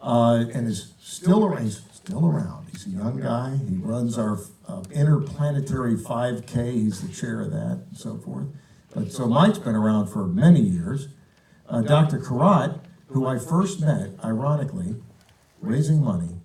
and is still around. He's a young guy. He runs our interplanetary 5K. He's the chair of that and so forth. But so Mike's been around for many years. Dr. Kherat, who I first met, ironically, raising money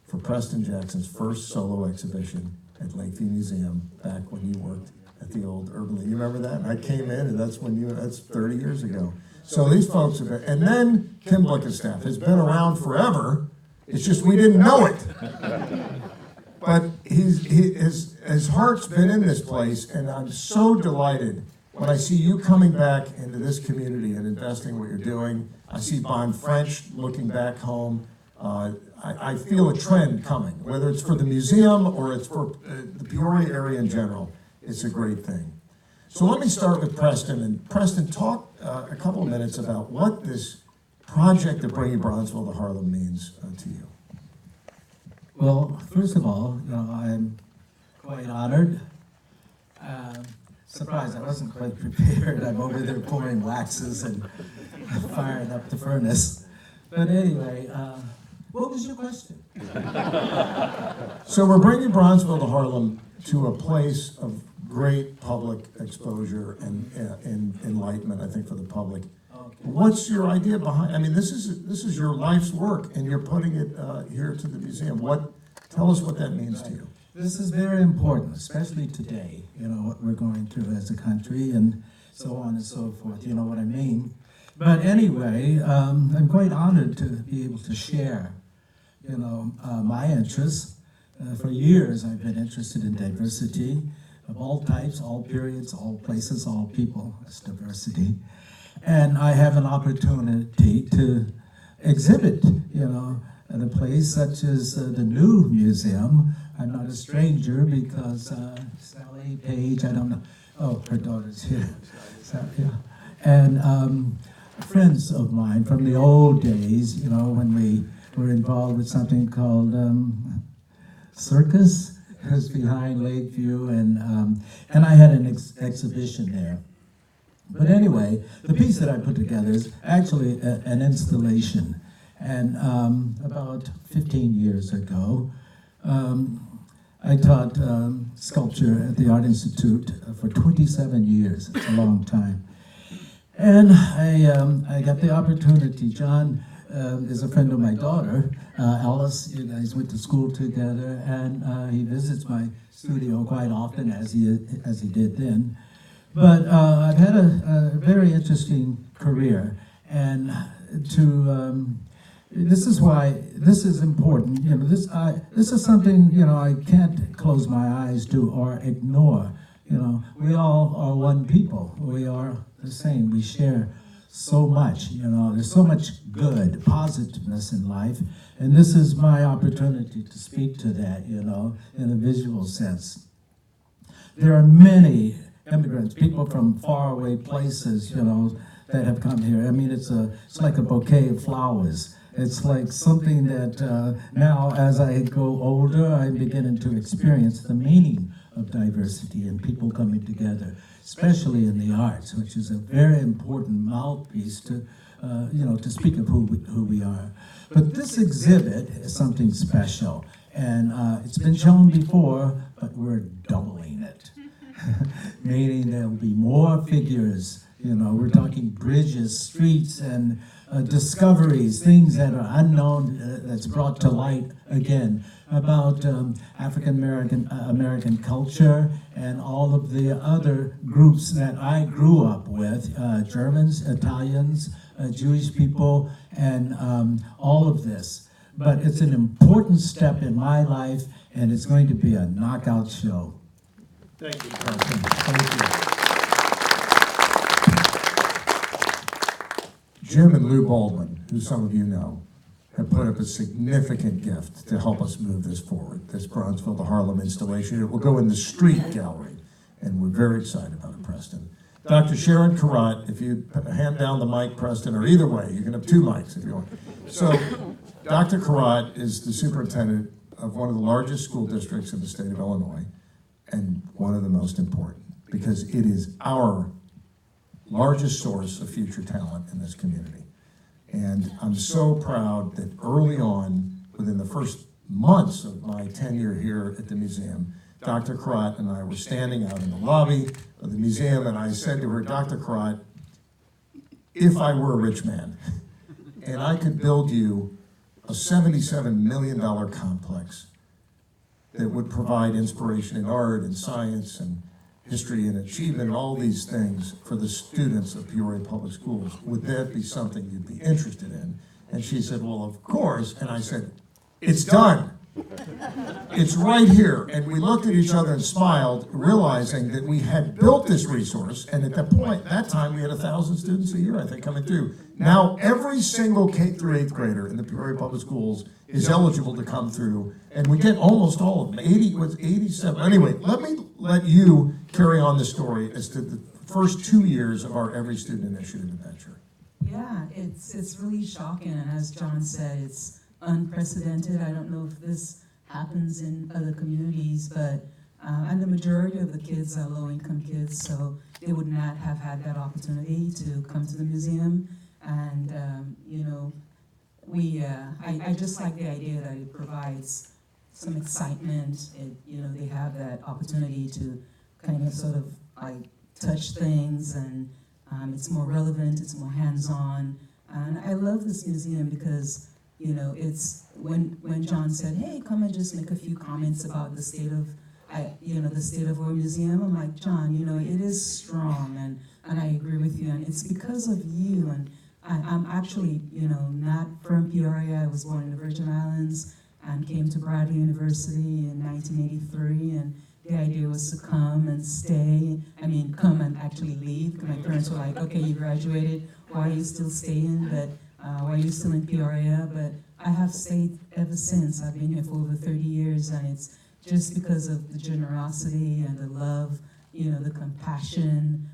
for Preston Jackson's first solo exhibition at Lakeview Museum back when you worked at the old Urban League. You remember that? And I came in, and that's 30 years ago. So these folks have been, and then Kim Blickenstaff has been around forever. It's just we didn't know it. But his heart's been in this place, and I'm so delighted when I see you coming back into this community and investing what you're doing. I see Bon French looking back home. I feel a trend coming, whether it's for the museum or it's for the Peoria area in general. It's a great thing. So let me start with Preston. And Preston, talk a couple of minutes about what this project of bringing Bronzeville to Harlem means to you. Well, first of all, I'm quite honored. Surprised I wasn't quite prepared. I'm over there pouring waxes and firing up the furnace. But anyway, what was your question? So we're bringing Bronzeville to Harlem to a place of great public exposure and enlightenment, I think, for the public. Okay. What's your idea behind? I mean, this is your life's work, and you're putting it here to the museum. Tell us what that means to you. This is very important, especially today, what we're going through as a country and so on and so forth, you know what I mean? But anyway, I'm quite honored to be able to share, my interests. For years, I've been interested in diversity of all types, all periods, all places, all people. That's diversity. And I have an opportunity to exhibit, at a place such as the new museum. I'm not a stranger because Sally Page, I don't know, oh, her daughter's here. So, yeah. And friends of mine from the old days, when we were involved with something called Circus. It was behind Lakeview, and I had an exhibition there. But anyway, the piece that I put together is actually an installation. And about 15 years ago, I taught sculpture at the Art Institute for 27 years. It's a long time. And I got the opportunity. John is a friend of my daughter, Alice. You guys went to school together, and he visits my studio quite often, as he did then. But I've had a very interesting career, and this is why this is important. This is something I can't close my eyes to or ignore. We all are one people. We are the same. We share so much. There's so much good, positiveness in life, and this is my opportunity to speak to that. In a visual sense. There are many immigrants, people from faraway places, that have come here. I mean, it's like a bouquet of flowers. It's like something that now, as I go older, I'm beginning to experience the meaning of diversity and people coming together, especially in the arts, which is a very important mouthpiece to speak of who we are. But this exhibit is something special, and it's been shown before, but we're doubling it. Meaning there'll be more figures. We're talking bridges, streets, and discoveries, things that are unknown, that's brought to light again about African American culture and all of the other groups that I grew up with, Germans, Italians, Jewish people, and all of this. But it's an important step in my life, and it's going to be a knockout show. Thank you. Thank you. Jim and Lou Baldwin, who some of you know, have put up a significant gift to help us move this forward, this Bronzeville to Harlem installation. It will go in the street gallery, and we're very excited about it, Preston. Dr. Sharon Kherat, if you hand down the mic, Preston, or either way, you can have two mics if you want. So, Dr. Kherat is the superintendent of one of the largest school districts in the state of Illinois, and one of the most important, because it is our largest source of future talent in this community. And I'm so proud that early on, within the first months of my tenure here at the museum, Dr. Kherat and I were standing out in the lobby of the museum, and I said to her, Dr. Kherat, if I were a rich man, and I could build you a $77 million complex that would provide inspiration in art and science and history and achievement and all these things for the students of Peoria Public Schools, would that be something you'd be interested in? And she said, well, of course. And I said, it's done. It's right here. And we looked at each other and smiled, realizing that we had built this resource, and at that time, we had 1,000 students a year, I think, coming through. Now, every single K through 8th grader in the Peoria Public Schools is eligible to come through, and we get almost all of them. 87. Anyway, let you carry on the story as to the first 2 years of our Every Student Initiative adventure. Yeah, it's really shocking, and as John said, it's unprecedented. I don't know if this happens in other communities, but and the majority of the kids are low-income kids, so they would not have had that opportunity to come to the museum. And you know, I just like the idea that it provides some excitement. You know, they have that opportunity to kind of sort of like touch things, and it's more relevant, it's more hands-on. And I love this museum because, you know, it's when John said, hey, come and just make a few comments about the state of the state of our museum. I'm like, John, you know, it is strong, and I agree with you, and it's because of you. And I'm actually, you know, not from Peoria. I was born in the Virgin Islands and came to Bradley University in 1983, and the idea was to come and stay. I mean, come and actually leave, because my parents were like, okay, you graduated, why are you still staying? But why are you still in Peoria? But I have stayed ever since. I've been here for over 30 years, and it's just because of the generosity and the love, you know, the compassion.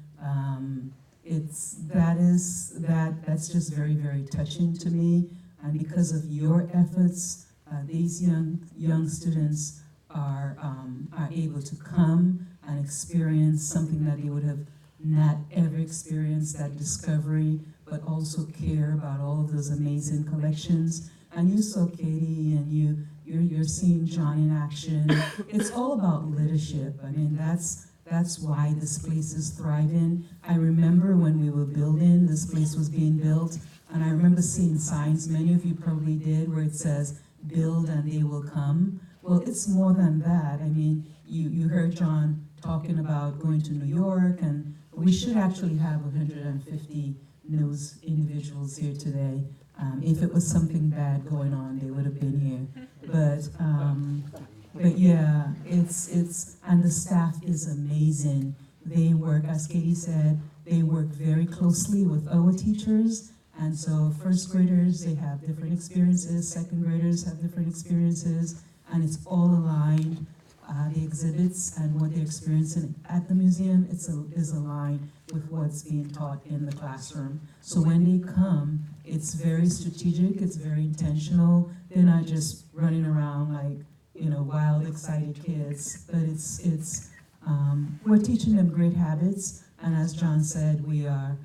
That's just very, very touching to me. And because of your efforts, these young students are able to come and experience something that they would have not ever experienced, that discovery, but also care about all of those amazing collections. And you saw Katie, and you're seeing John in action. It's all about leadership. I mean, that's why this place is thriving. I remember when we were building, this place was being built, and I remember seeing signs, many of you probably did, where it says, build and they will come. Well, it's more than that. I mean, you heard John talking about going to New York, and we should actually have 150 news individuals here today. If it was something bad going on, they would have been here. But yeah, it's and the staff is amazing. They work, as Katie said, they work very closely with our teachers. And so first graders, they have different experiences. Second graders have different experiences. And it's all aligned. The exhibits and what they're experiencing at the museum is aligned with what's being taught in the classroom. So when they come, it's very strategic, it's very intentional. They're not just running around like, you know, wild, excited kids, but we're teaching them great habits. And as John said, we are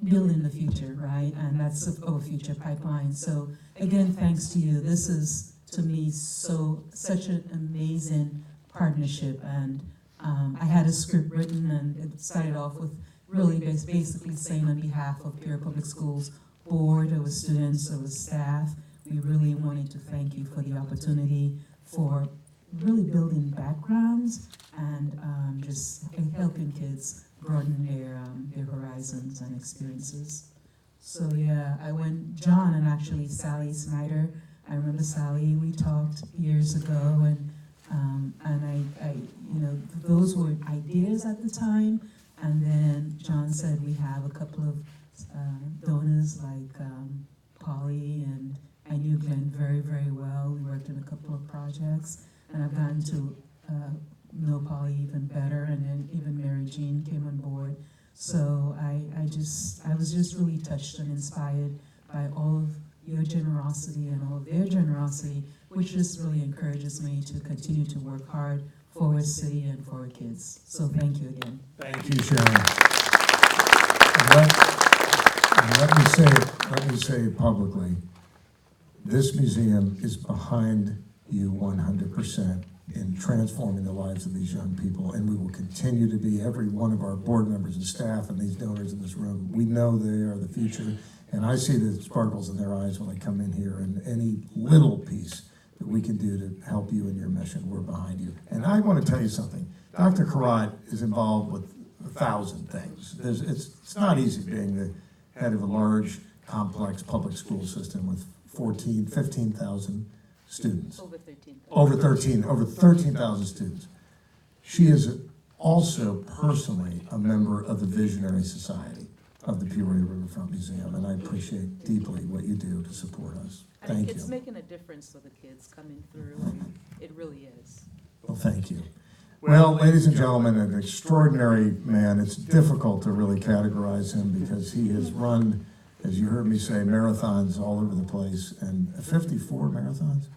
building the future, right? And that's our future pipeline. So again, thanks to you. This is, to me, such an amazing partnership. And I had a script written, and it started off with really basically saying on behalf of Peoria Public Schools Board, there was students, there was staff, we really wanted to thank you for the opportunity for really building backgrounds and just helping kids broaden their horizons and experiences. So yeah, John and actually Sally Snyder, I remember Sally, we talked years ago, and I you know, those were ideas at the time, and then John said we have a couple of donors like Polly, and I knew Glenn very, very well. We worked on a couple of projects, and I've gotten to know Polly even better, and then even Mary Jean came on board. So I was just really touched and inspired by all of your generosity and all of their generosity, which just really encourages me to continue to work hard for our city and for our kids. So thank you again. Thank you, Sharon. Let me say publicly, this museum is behind you 100% in transforming the lives of these young people, and we will continue to be. Every one of our board members and staff and these donors in this room, we know they are the future, and I see the sparkles in their eyes when they come in here, and any little piece that we can do to help you in your mission, we're behind you. And I want to tell you something. Dr. Kherat is involved with 1,000 things. It's not easy being the head of a large, complex public school system with 15,000 students. Over 13,000 students. She is also personally a member of the Visionary Society of the Peoria Riverfront Museum, and I appreciate deeply what you do to support us. Thank It's you. making a difference for the kids coming through, and it really is. Well, thank you. Well, ladies and gentlemen, an extraordinary man. It's difficult to really categorize him because he has run, as you heard me say, marathons all over the place, and 54 marathons?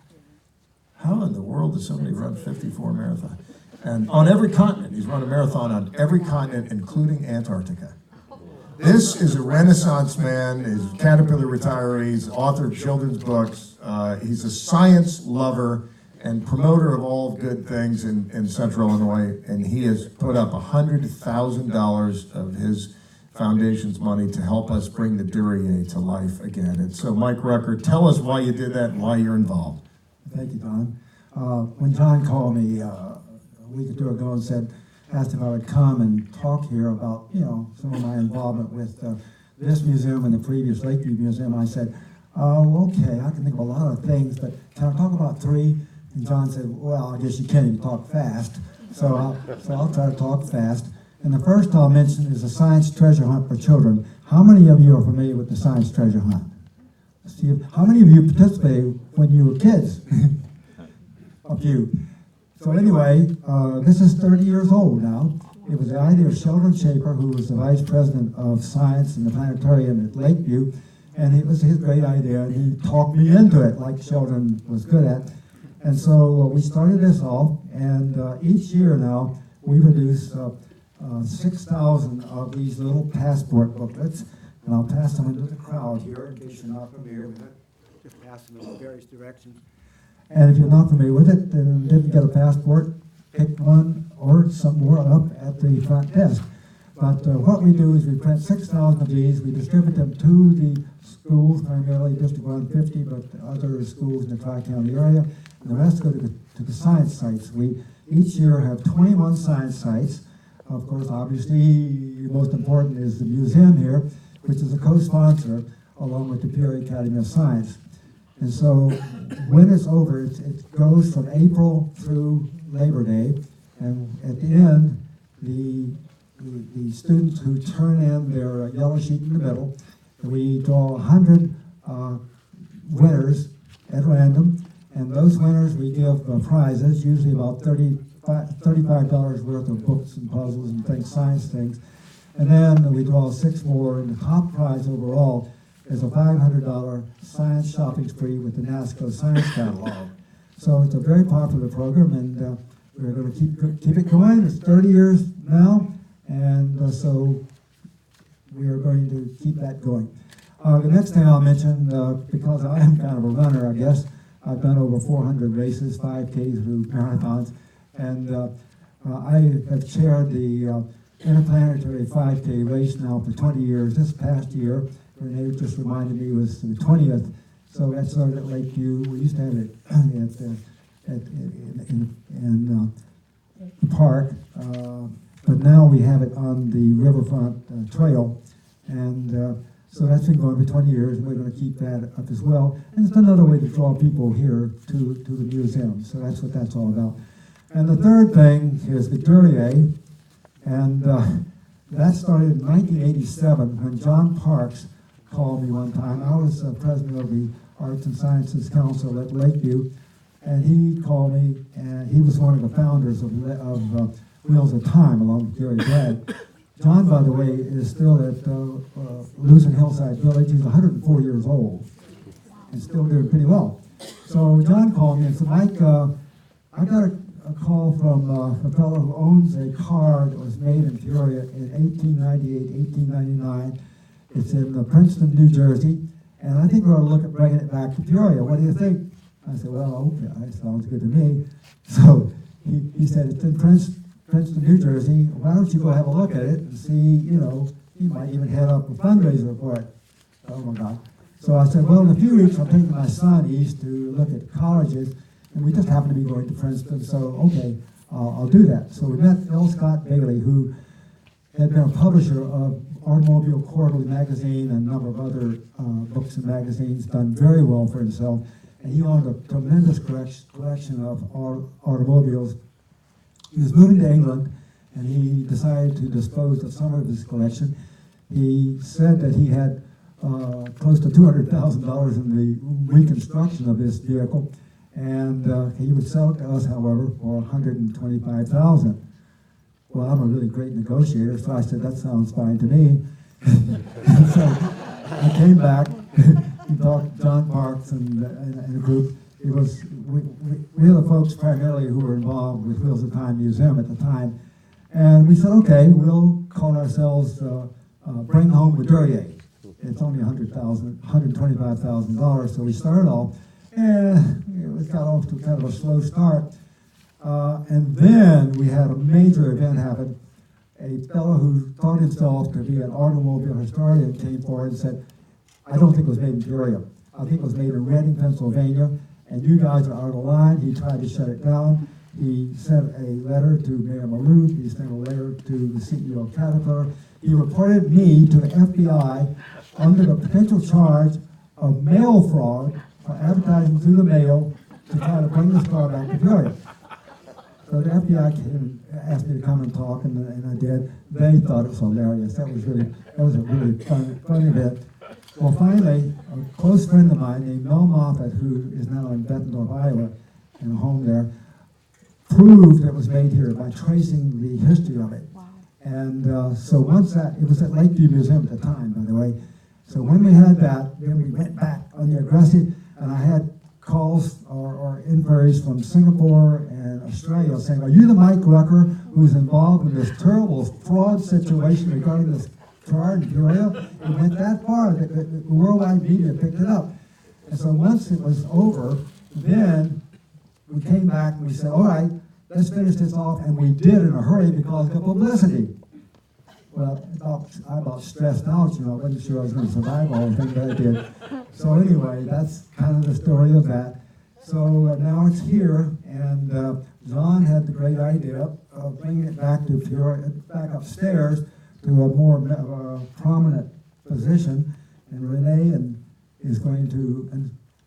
How in the world does somebody run 54 marathons? And on every continent, he's run a marathon on every continent, including Antarctica. This is a Renaissance man. He's a Caterpillar retiree. He's author of children's books. He's a science lover and promoter of all good things in Central Illinois. And he has put up $100,000 of his foundation's money to help us bring the Duryea to life again. And so, Mike Rucker, tell us why you did that and why you're involved. Thank you, Don. When John called me a week or two ago and asked if I would come and talk here about, some of my involvement with this museum and the previous Lakeview Museum, I said, okay, I can think of a lot of things, but can I talk about three? And John said, well, I guess you can't even talk fast, so I'll try to talk fast. And the first I'll mention is the science treasure hunt for children. How many of you are familiar with the science treasure hunt? Steve, how many of you participated when you were kids? A few. So anyway, this is 30 years old now. It was the idea of Sheldon Schaefer, who was the vice president of science in the planetarium at Lakeview, and it was his great idea, and he talked me into it, like Sheldon was good at. And so we started this off, and each year now we produce 6,000 of these little passport booklets, and I'll pass them into the crowd here in case you're not familiar with it. Just pass them in various directions. And if you're not familiar with it and didn't get a passport, pick one or some more up at the front desk. But what we do is we print 6,000 of these. We distribute them to the schools, primarily District 150, but other schools in the Tri-County area. And the rest go to the science sites. We each year have 21 science sites. Of course, obviously, most important is the museum here, which is a co-sponsor along with the Peoria Academy of Science. And so when it's over, it goes from April through Labor Day, and at the end, the students who turn in their yellow sheet in the middle, we draw 100 winners at random, and those winners we give prizes, usually about $35 worth of books and puzzles and things, science things. And then we draw 6 more, and the top prize overall is a $500 science shopping spree with the NASCO Science Catalog. So it's a very popular program, and we're going to keep it going. It's 30 years now, and so we are going to keep that going. The next thing I'll mention, because I am kind of a runner, I guess, I've done over 400 races, 5Ks through marathons, and I have chaired the Interplanetary 5K race now for 20 years. This past year, Renee just reminded me, was the 20th, so that started at Lakeview. We used to have it in the park, but now we have it on the Riverfront Trail, and so that's been going for 20 years, and we're going to keep that up as well. And it's another way to draw people here to the museum, so that's what that's all about. And the third thing is the Duryea, and that started in 1987 when John Parks called me one time. I was president of the Arts and Sciences Council at Lakeview, and he called me, and he was one of the founders of Wheels of Time along with Gary Bragg. John, by the way, is still at Luzerne Hillside Village. He's 104 years old and still doing pretty well. So John called me and said, Mike, I got a call from a fellow who owns a car that was made in Peoria in 1898, 1899. It's in Princeton, New Jersey, and I think we're going to look at bringing it back to Peoria. What do you think? I said, well, okay, that sounds good to me. So he said, it's in Princeton, New Jersey. Why don't you go have a look at it and see, he might even head up a fundraiser for it. Oh my God. So I said, well, in a few weeks, I'm taking my son east to look at colleges, and we just happen to be going to Princeton, so okay, I'll do that. So we met L. Scott Bailey, who had been a publisher of Automobile Quarterly magazine and a number of other books and magazines, done very well for himself, and he owned a tremendous collection of automobiles. He was moving to England, and he decided to dispose of some of his collection. He said that he had close to $200,000 in the reconstruction of this vehicle, and he would sell it to us, however, for $125,000. Well, I'm a really great negotiator, so I said, that sounds fine to me. So I came back, we talked to John Parks and a group. It was, we were the folks primarily who were involved with Wheels of Time Museum at the time. And we said, okay, we'll call ourselves Bring Home the Duryea. It's only $125,000. So we started off, and it got off to kind of a slow start. And then we had a major event happen. A fellow who thought himself to be an automobile historian came forward and said, I don't think it was made in Peoria. I think it was made in Reading, Pennsylvania, and you guys are out of line. He tried to shut it down. He sent a letter to Mayor Maloof. He sent a letter to the CEO of Caterpillar. He reported me to the FBI under the potential charge of mail fraud for advertising through the mail to try to bring this car back to Peoria. So the FBI came and asked me to come and talk, and I did. They thought it was hilarious. That was a really fun event. Well, finally, a close friend of mine named Mel Moffat, who is now in Bettendorf, Iowa, in a home there, proved it was made here by tracing the history of it. Wow. And so once that, it was at Lakeview Museum at the time, by the way. So when we had that, then we went back on the aggressive, and I had calls or inquiries from Singapore and Australia saying, are you the Mike Rucker who's involved in this terrible fraud situation regarding this car in Peoria? It went that far that the worldwide media picked it up. And so once it was over, then we came back and we said, all right, let's finish this off, and we did in a hurry because of the publicity. Well, I about stressed out, I wasn't sure I was going to survive all the things that I did. So anyway, that's kind of the story of that. So now it's here, and John had the great idea of bringing it back to Peoria, back upstairs to a more prominent position, and Renee is going to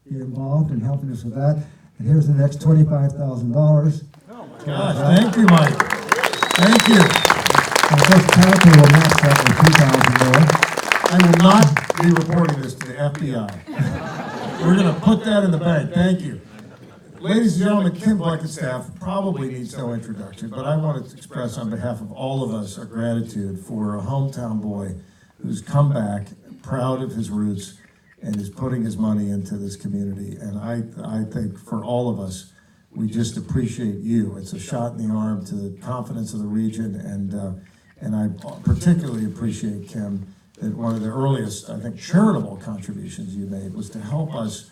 be involved in helping us with that. And here's the next $25,000. Oh my gosh, thank you, Mike. Thank you. And of course, Caterpillar will match that with $2,000 more. I will not be reporting this to the FBI. We're going to put that in the bank. Thank you. Ladies and gentlemen, Kim Blickenstaff probably needs no introduction, but I want to express on behalf of all of us our gratitude for a hometown boy who's come back, proud of his roots, and is putting his money into this community. And I think for all of us, we just appreciate you. It's a shot in the arm to the confidence of the region, and I particularly appreciate, Kim, that one of the earliest, I think, charitable contributions you made was to help us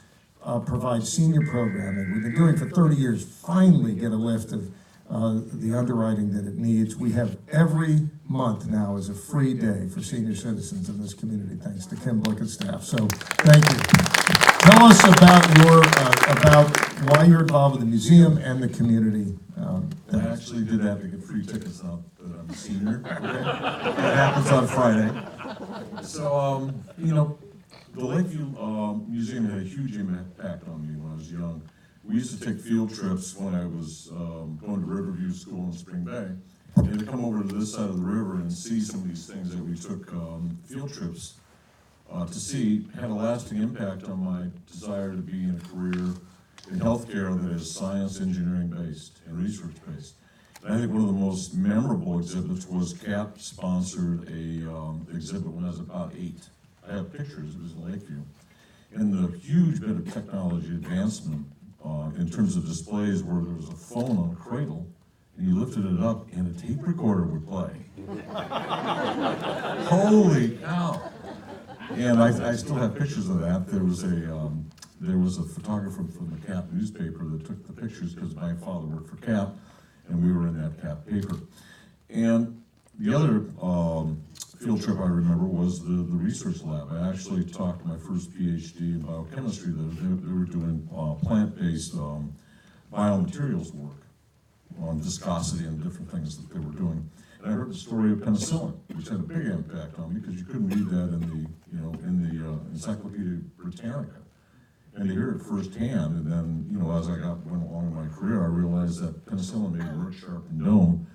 provide senior programming. We've been doing for 30 years, finally get a lift of the underwriting that it needs. We have every month now is a free day for senior citizens in this community, thanks to Kim Blickenstaff. So thank you. Tell us about about why you're involved with the museum and the community. I actually did have to get free tickets now that I'm a senior. That happens on Friday. So, the Lakeview Museum had a huge impact on me when I was young. We used to take field trips when I was going to Riverview School in Spring Bay, and to come over to this side of the river and see some of these things that we took field trips to see had a lasting impact on my desire to be in a career in healthcare that is science, engineering based and research based. And I think one of the most memorable exhibits was CAP sponsored a exhibit when I was about 8. I have pictures, it was in Lakeview. And the huge bit of technology advancement in terms of displays where there was a phone on a cradle, and you lifted it up and a tape recorder would play. Holy cow! And I still have pictures of that. There was a photographer from the CAP newspaper that took the pictures because my father worked for CAP, and we were in that CAP paper. And the other field trip I remember was the research lab. I actually talked to my first PhD in biochemistry that they were doing plant-based biomaterials work on viscosity and different things that they were doing. And I heard the story of penicillin, which had a big impact on me because you couldn't read that in the Encyclopedia Britannica. And to hear it firsthand, and then as I went along in my career, I realized that penicillin made work sharp and dome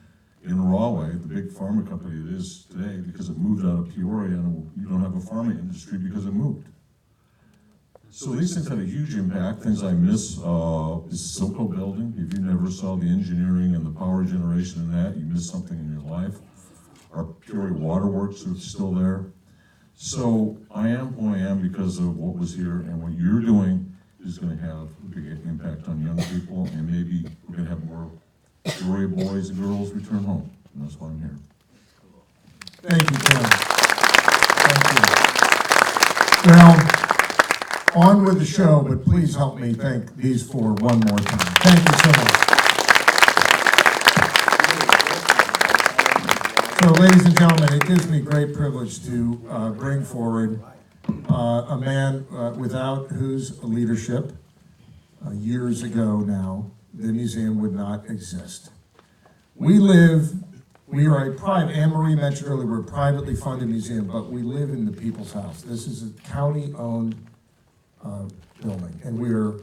in Rahway, the big big pharma company it is today because it moved out of Peoria, and you don't have a pharma industry because it moved. So these things had a huge impact. Things I miss is Silco building. If you never saw the engineering and the power generation in that, you missed something in your life. Our Peoria waterworks are still there. So I am who I am because of what was here, and what you're doing is going to have a big impact on young people, and maybe we're going to have more Peoria boys and girls return home, and that's why I'm here. Thank you, Tim. Thank you. Well, on with the show, but please help me thank these four one more time. Thank you so much. So, ladies and gentlemen, it gives me great privilege to bring forward a man without whose leadership, years ago now, the museum would not exist. We are a private, Anne-Marie mentioned earlier, we're a privately funded museum, but we live in the people's house. This is a county-owned building, and we are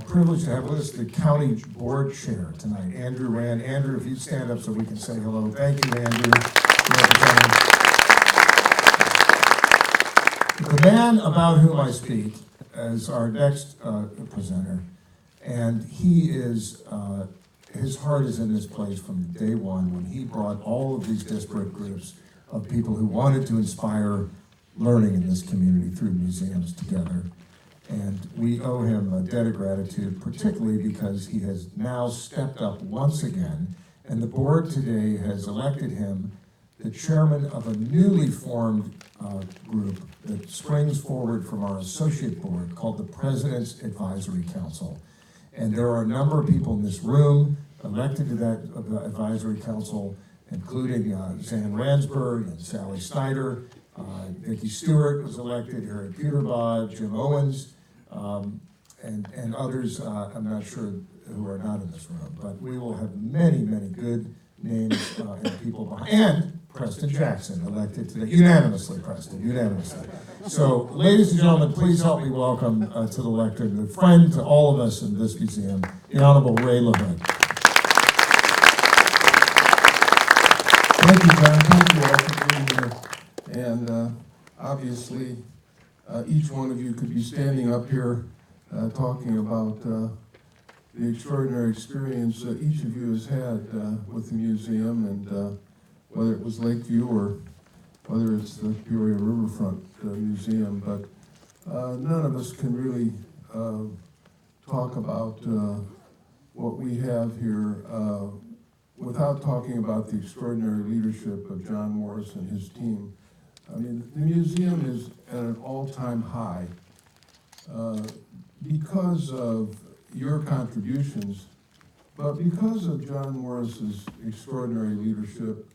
privileged to have with us the county board chair tonight, Andrew Rand. Andrew, if you'd stand up so we can say hello. Thank you, Andrew. The man about whom I speak is our next presenter, and he is, his heart is in this place from day one when he brought all of these disparate groups of people who wanted to inspire learning in this community through museums together. And we owe him a debt of gratitude, particularly because he has now stepped up once again, and the board today has elected him the chairman of a newly formed group that springs forward from our associate board called the President's Advisory Council. And there are a number of people in this room elected to that advisory council, including Zan Ransberg and Sally Snyder. Vicki Stewart was elected here at Peterborough, Jim Owens, and others, I'm not sure who are not in this room, but we will have many, many good names and people behind. And Preston Jackson, elected today, unanimously, Preston, unanimously. So, ladies and gentlemen, please help me welcome to the lectern, the friend to all of us in this museum, the Honorable Ray LaHood. Thank you, John. Thank you all for being here. And obviously, each one of you could be standing up here talking about the extraordinary experience that each of you has had with the museum, and whether it was Lakeview or whether it's the Peoria Riverfront Museum. But none of us can really talk about what we have here without talking about the extraordinary leadership of John Morris and his team. I mean, the museum is at an all-time high because of your contributions, but because of John Morris's extraordinary leadership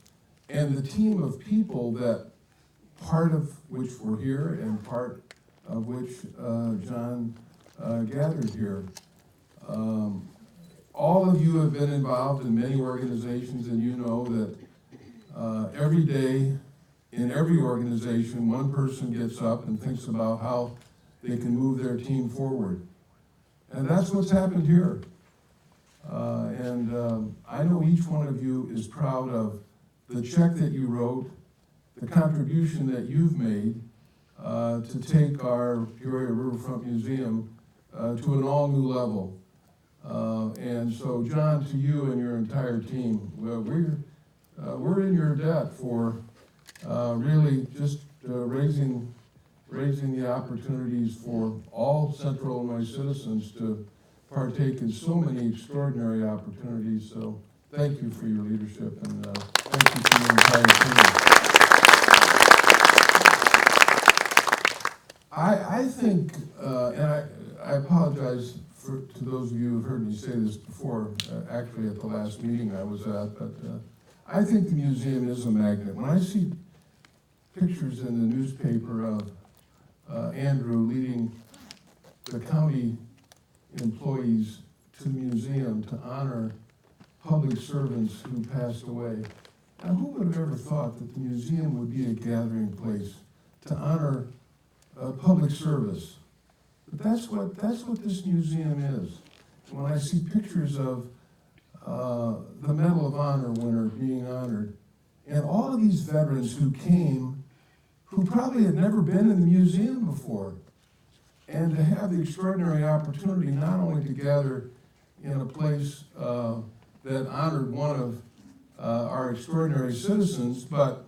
and the team of people that part of which were here and part of which John gathered here. All of you have been involved in many organizations, and you know that every day in every organization, one person gets up and thinks about how they can move their team forward. And that's what's happened here. I know each one of you is proud of the check that you wrote, the contribution that you've made to take our Peoria Riverfront Museum to an all-new level. And so, John, to you and your entire team, we're in your debt for really just raising the opportunities for all Central Illinois citizens to partake in so many extraordinary opportunities. So thank you for your leadership, and thank you for your entire team. I think, and I apologize to those of you who've heard me say this before, actually at the last meeting I was at, but I think the museum is a magnet. When I see pictures in the newspaper of Andrew leading the county employees to the museum to honor public servants who passed away. Now, who would have ever thought that the museum would be a gathering place to honor public service? But that's what this museum is. When I see pictures of the Medal of Honor winner being honored, And all of these veterans who came, who probably had never been in the museum before, and to have the extraordinary opportunity not only to gather in a place that honored one of our extraordinary citizens, but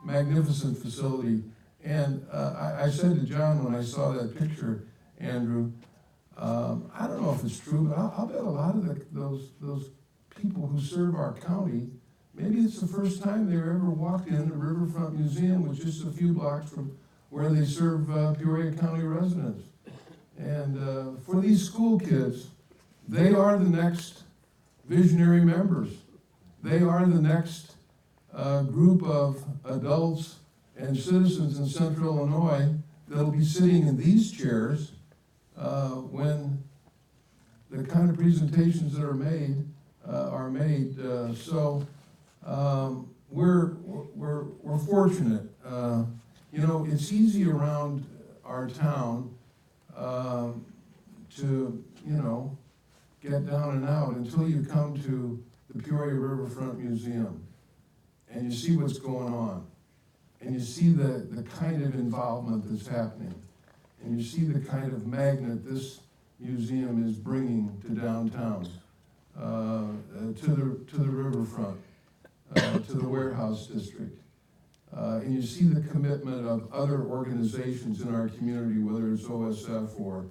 magnificent facility. And I said to John when I saw that picture, Andrew, I don't know if it's true, but I'll bet a lot of those people who serve our county, maybe it's the first time they ever walked in the Riverfront Museum, which is just a few blocks from where they serve Peoria County residents. And for these school kids, they are the next visionary members. They are the next group of adults and citizens in Central Illinois that'll be sitting in these chairs when the kind of presentations that are made So we're fortunate. You know, it's easy around our town to, you know, get down and out until you come to the Peoria Riverfront Museum and you see what's going on, and you see the kind of involvement that's happening, and you see the kind of magnet this museum is bringing to downtown, to the riverfront, to the warehouse district. And you see the commitment of other organizations in our community, whether it's OSF or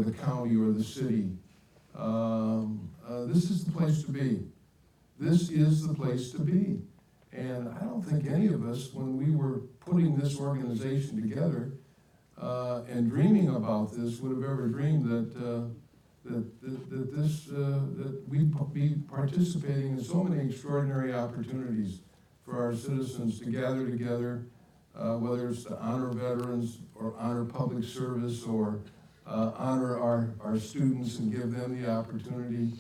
the county or the city. This is the place to be. This is the place to be. And I don't think any of us, when we were putting this organization together and dreaming about this, would have ever dreamed that we'd be participating in so many extraordinary opportunities for our citizens to gather together, whether it's to honor veterans or honor public service or honor our students and give them the opportunity.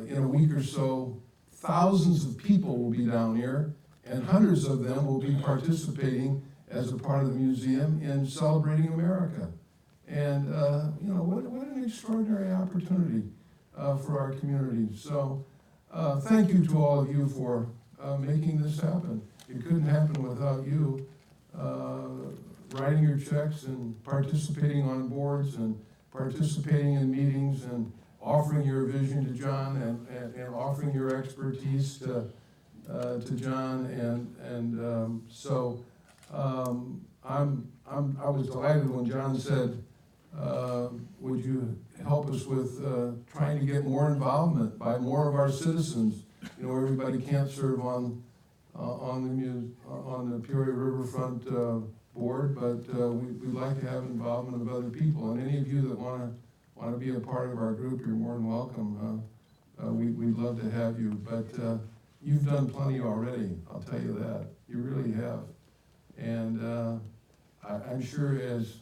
In a week or so, thousands of people will be down here, and hundreds of them will be participating as a part of the museum in celebrating America. And you know, what an extraordinary opportunity for our community. So thank you to all of you for making this happen. It couldn't happen without you writing your checks and participating on boards and participating in meetings and offering your vision to John and offering your expertise to John. I was delighted when John said, would you help us with trying to get more involvement by more of our citizens? You know, everybody can't serve on the Peoria Riverfront board, but we'd like to have involvement of other people. And any of you that want to be a part of our group, you're more than welcome. We'd love to have you. But you've done plenty already, I'll tell you that. You really have. And I'm sure as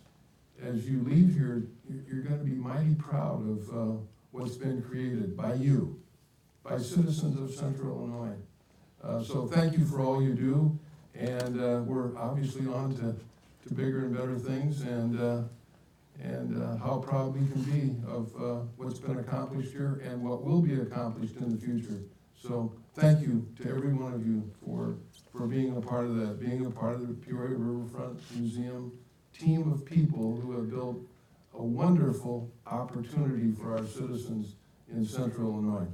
you leave here, you're going to be mighty proud of what's been created by you, by citizens of Central Illinois. So thank you for all you do, and we're obviously on to bigger and better things, and how proud we can be of what's been accomplished here and what will be accomplished in the future. So thank you to every one of you for being a part of that, being a part of the Peoria Riverfront Museum team of people who have built a wonderful opportunity for our citizens in Central Illinois.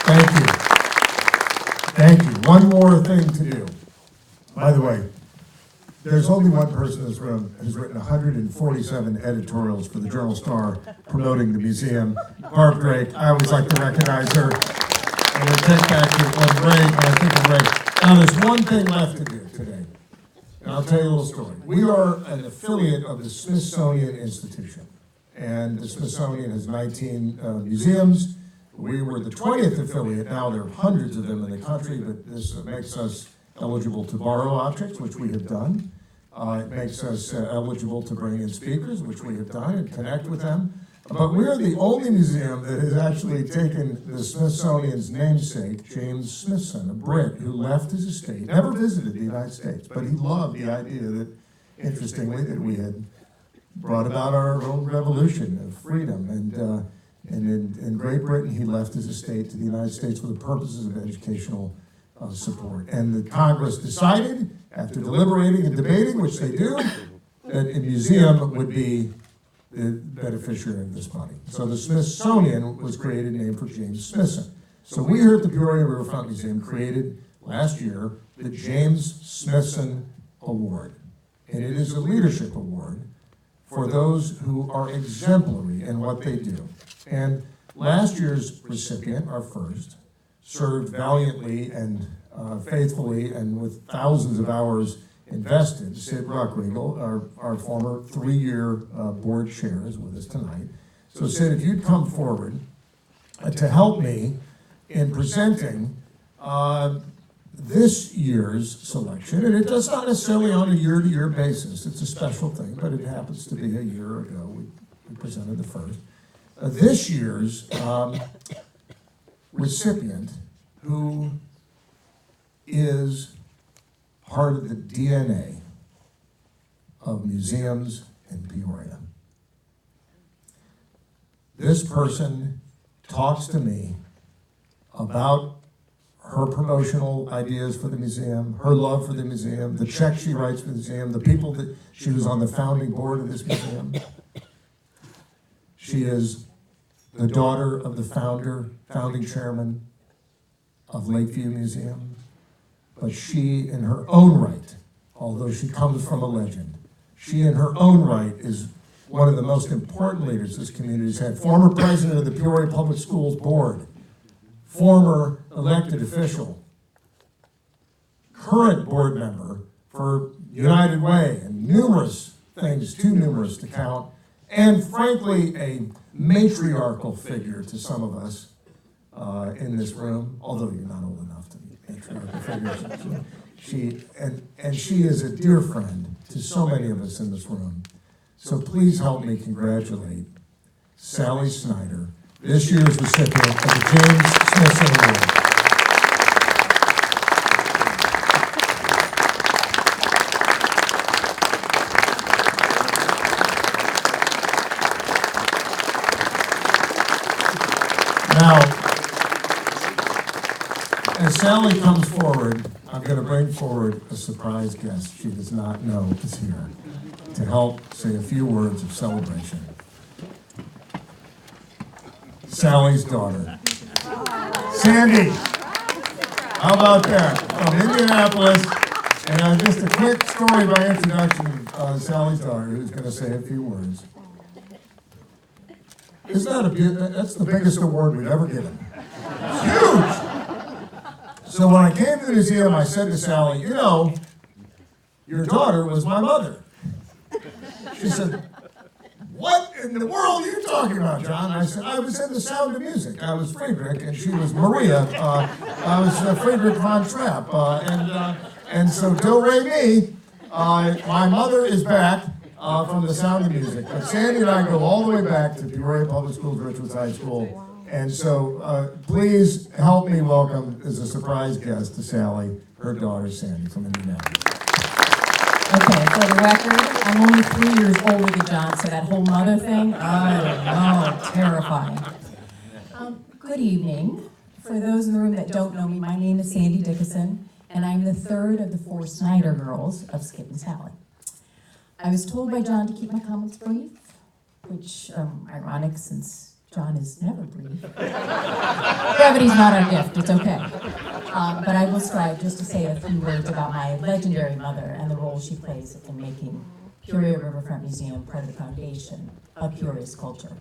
Thank you. Thank you. One more thing to do. By the way, there's only one person in this room who's written 147 editorials for the Journal-Star promoting the museum. Barb Drake, I always like to recognize her. And we'll take back to Ray, and I think Ray. Now, there's one thing left to do today, and I'll tell you a little story. We are an affiliate of the Smithsonian Institution, and the Smithsonian has 19 museums. We were the 20th affiliate. Now there are hundreds of them in the country, but this makes us eligible to borrow objects, which we have done. It makes us eligible to bring in speakers, which we have done, and connect with them. But we're the only museum that has actually taken the Smithsonian's namesake, James Smithson, a Brit who left his estate, never visited the United States, but he loved the idea that, interestingly, that we had brought about our own revolution of freedom. And And in Great Britain, he left his estate to the United States for the purposes of educational support. And the Congress decided, after deliberating and debating, which they do, that a museum would be the beneficiary of this money. So the Smithsonian was created, named for James Smithson. So we here at the Peoria Riverfront Museum created last year the James Smithson Award. And it is a leadership award for those who are exemplary in what they do. And last year's recipient, our first, served valiantly and faithfully and with thousands of hours invested. Sid Rucker, our former 3-year board chair, is with us tonight. So Sid, if you'd come forward to help me in presenting this year's selection, and it does not necessarily on a year-to-year basis, it's a special thing, but it happens to be a year ago we presented the first. This year's recipient, who is part of the DNA of museums in Peoria. This person talks to me about her promotional ideas for the museum, her love for the museum, the check she writes for the museum, the people that she was on the founding board of this museum. She is the daughter of the founding chairman of Lakeview Museum. But she, in her own right, although she comes from a legend, she in her own right is one of the most important leaders this community has had. Former president of the Peoria Public Schools Board, former elected official, current board member for United Way, and numerous things, too numerous to count, and frankly, a matriarchal figure to some of us in this room, although you're not old enough to be matriarchal figures. She is a dear friend to so many of us in this room. So please help me congratulate Sally Snyder, this year's recipient of the James Smithson Award. Now, as Sally comes forward, I'm going to bring forward a surprise guest she does not know is here to help say a few words of celebration. Sally's daughter, Sandy. How about that? From Indianapolis. And just a quick story by introduction of Sally's daughter, who's going to say a few words. Isn't that that's the biggest award we've ever given. It's huge! So when I came to the museum, I said to Sally, you know, your daughter was my mother. She said, what in the world are you talking about, John? I said, I was in The Sound of Music. I was Friedrich, and she was Maria. I was Friedrich von Trapp. And so, do, re, mi, my mother is back from The Sound of Music. But Sandy and I go all the way back to Peoria Public Schools, Richwoods High School. And so, please help me welcome, as a surprise guest to Sally, her daughter, Sandy, from Indianapolis. Okay, for the record, I'm only 3 years older than John, so that whole mother thing, terrifying. Good evening. For those in the room that don't know me, my name is Sandy Dickinson, and I'm the third of the 4 Snyder girls of Skip and Sally. I was told by John to keep my comments brief, which, ironic since John is never brief. Brevity's not our gift, it's okay. But I will strive just to say a few words about my legendary mother and the role she plays in making Peoria Riverfront Museum part of the foundation of Peoria's culture.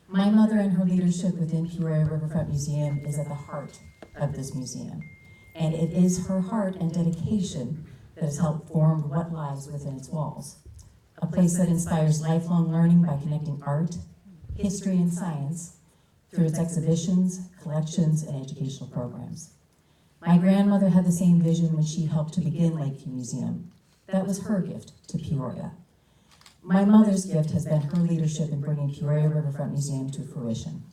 My mother and her leadership within Peoria Riverfront Museum is at the heart of this museum. And it is her heart and dedication that has helped form what lies within its walls. A place that inspires lifelong learning by connecting art, history, and science through its exhibitions, collections, and educational programs. My grandmother had the same vision when she helped to begin Lakeview Museum. That was her gift to Peoria. My mother's gift has been her leadership in bringing Peoria Riverfront Museum to fruition.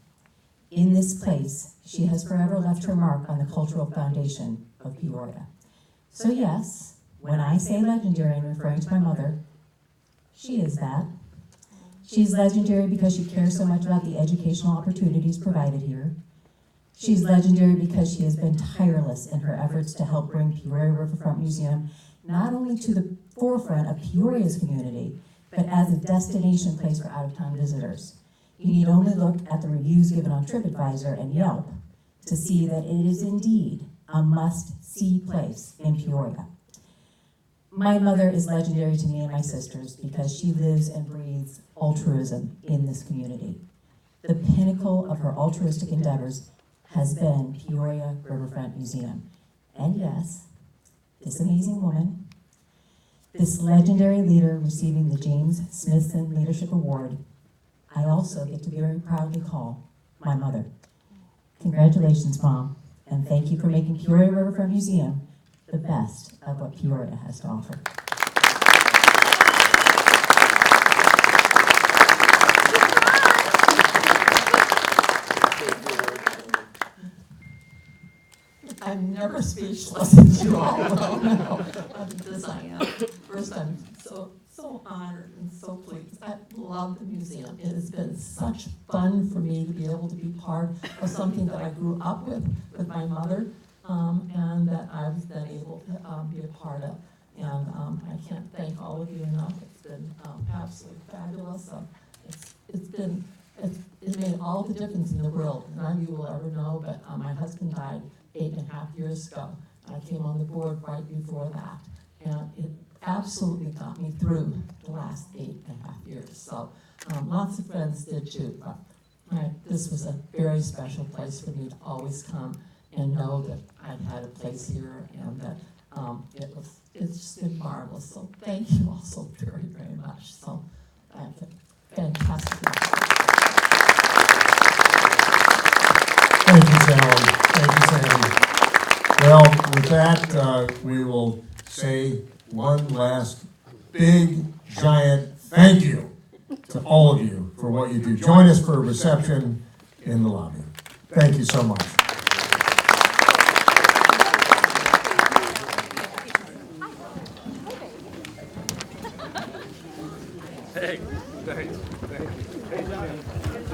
In this place, she has forever left her mark on the cultural foundation of Peoria. So yes, when I say legendary and referring to my mother, she is that. She's legendary because she cares so much about the educational opportunities provided here. She's legendary because she has been tireless in her efforts to help bring Peoria Riverfront Museum not only to the forefront of Peoria's community, but as a destination place for out-of-town visitors. You need only look at the reviews given on TripAdvisor and Yelp to see that it is indeed a must-see place in Peoria. My mother is legendary to me and my sisters because she lives and breathes altruism in this community. The pinnacle of her altruistic endeavors has been Peoria Riverfront Museum. And yes, this amazing woman, this legendary leader receiving the James Smithson Leadership Award, I also get to very proudly call my mother. Congratulations, Mom, and thank you for making Peoria Riverfront Museum the best of what Peoria has to offer. I'm never speechless, as you all know. This I am. First, I'm so honored and so pleased. I love the museum. It has been such fun for me to be able to be part of something that I grew up with my mother, and that I've been able to be a part of. And I can't thank all of you enough. It's been absolutely fabulous. It made all the difference in the world. None of you will ever know, but my husband died 8.5 years ago. I came on the board right before that, and it absolutely got me through the last 8.5 years. So lots of friends did too, but this was a very special place for me to always come and know that I've had a place here, and that it's just been marvelous. So thank you all so very, very much. So fantastic. Thank you, Sally. Thank you, Sandy. Well, with that, we will say one last big, giant thank you to all of you for what you do. Join us for a reception in the lobby. Thank you so much.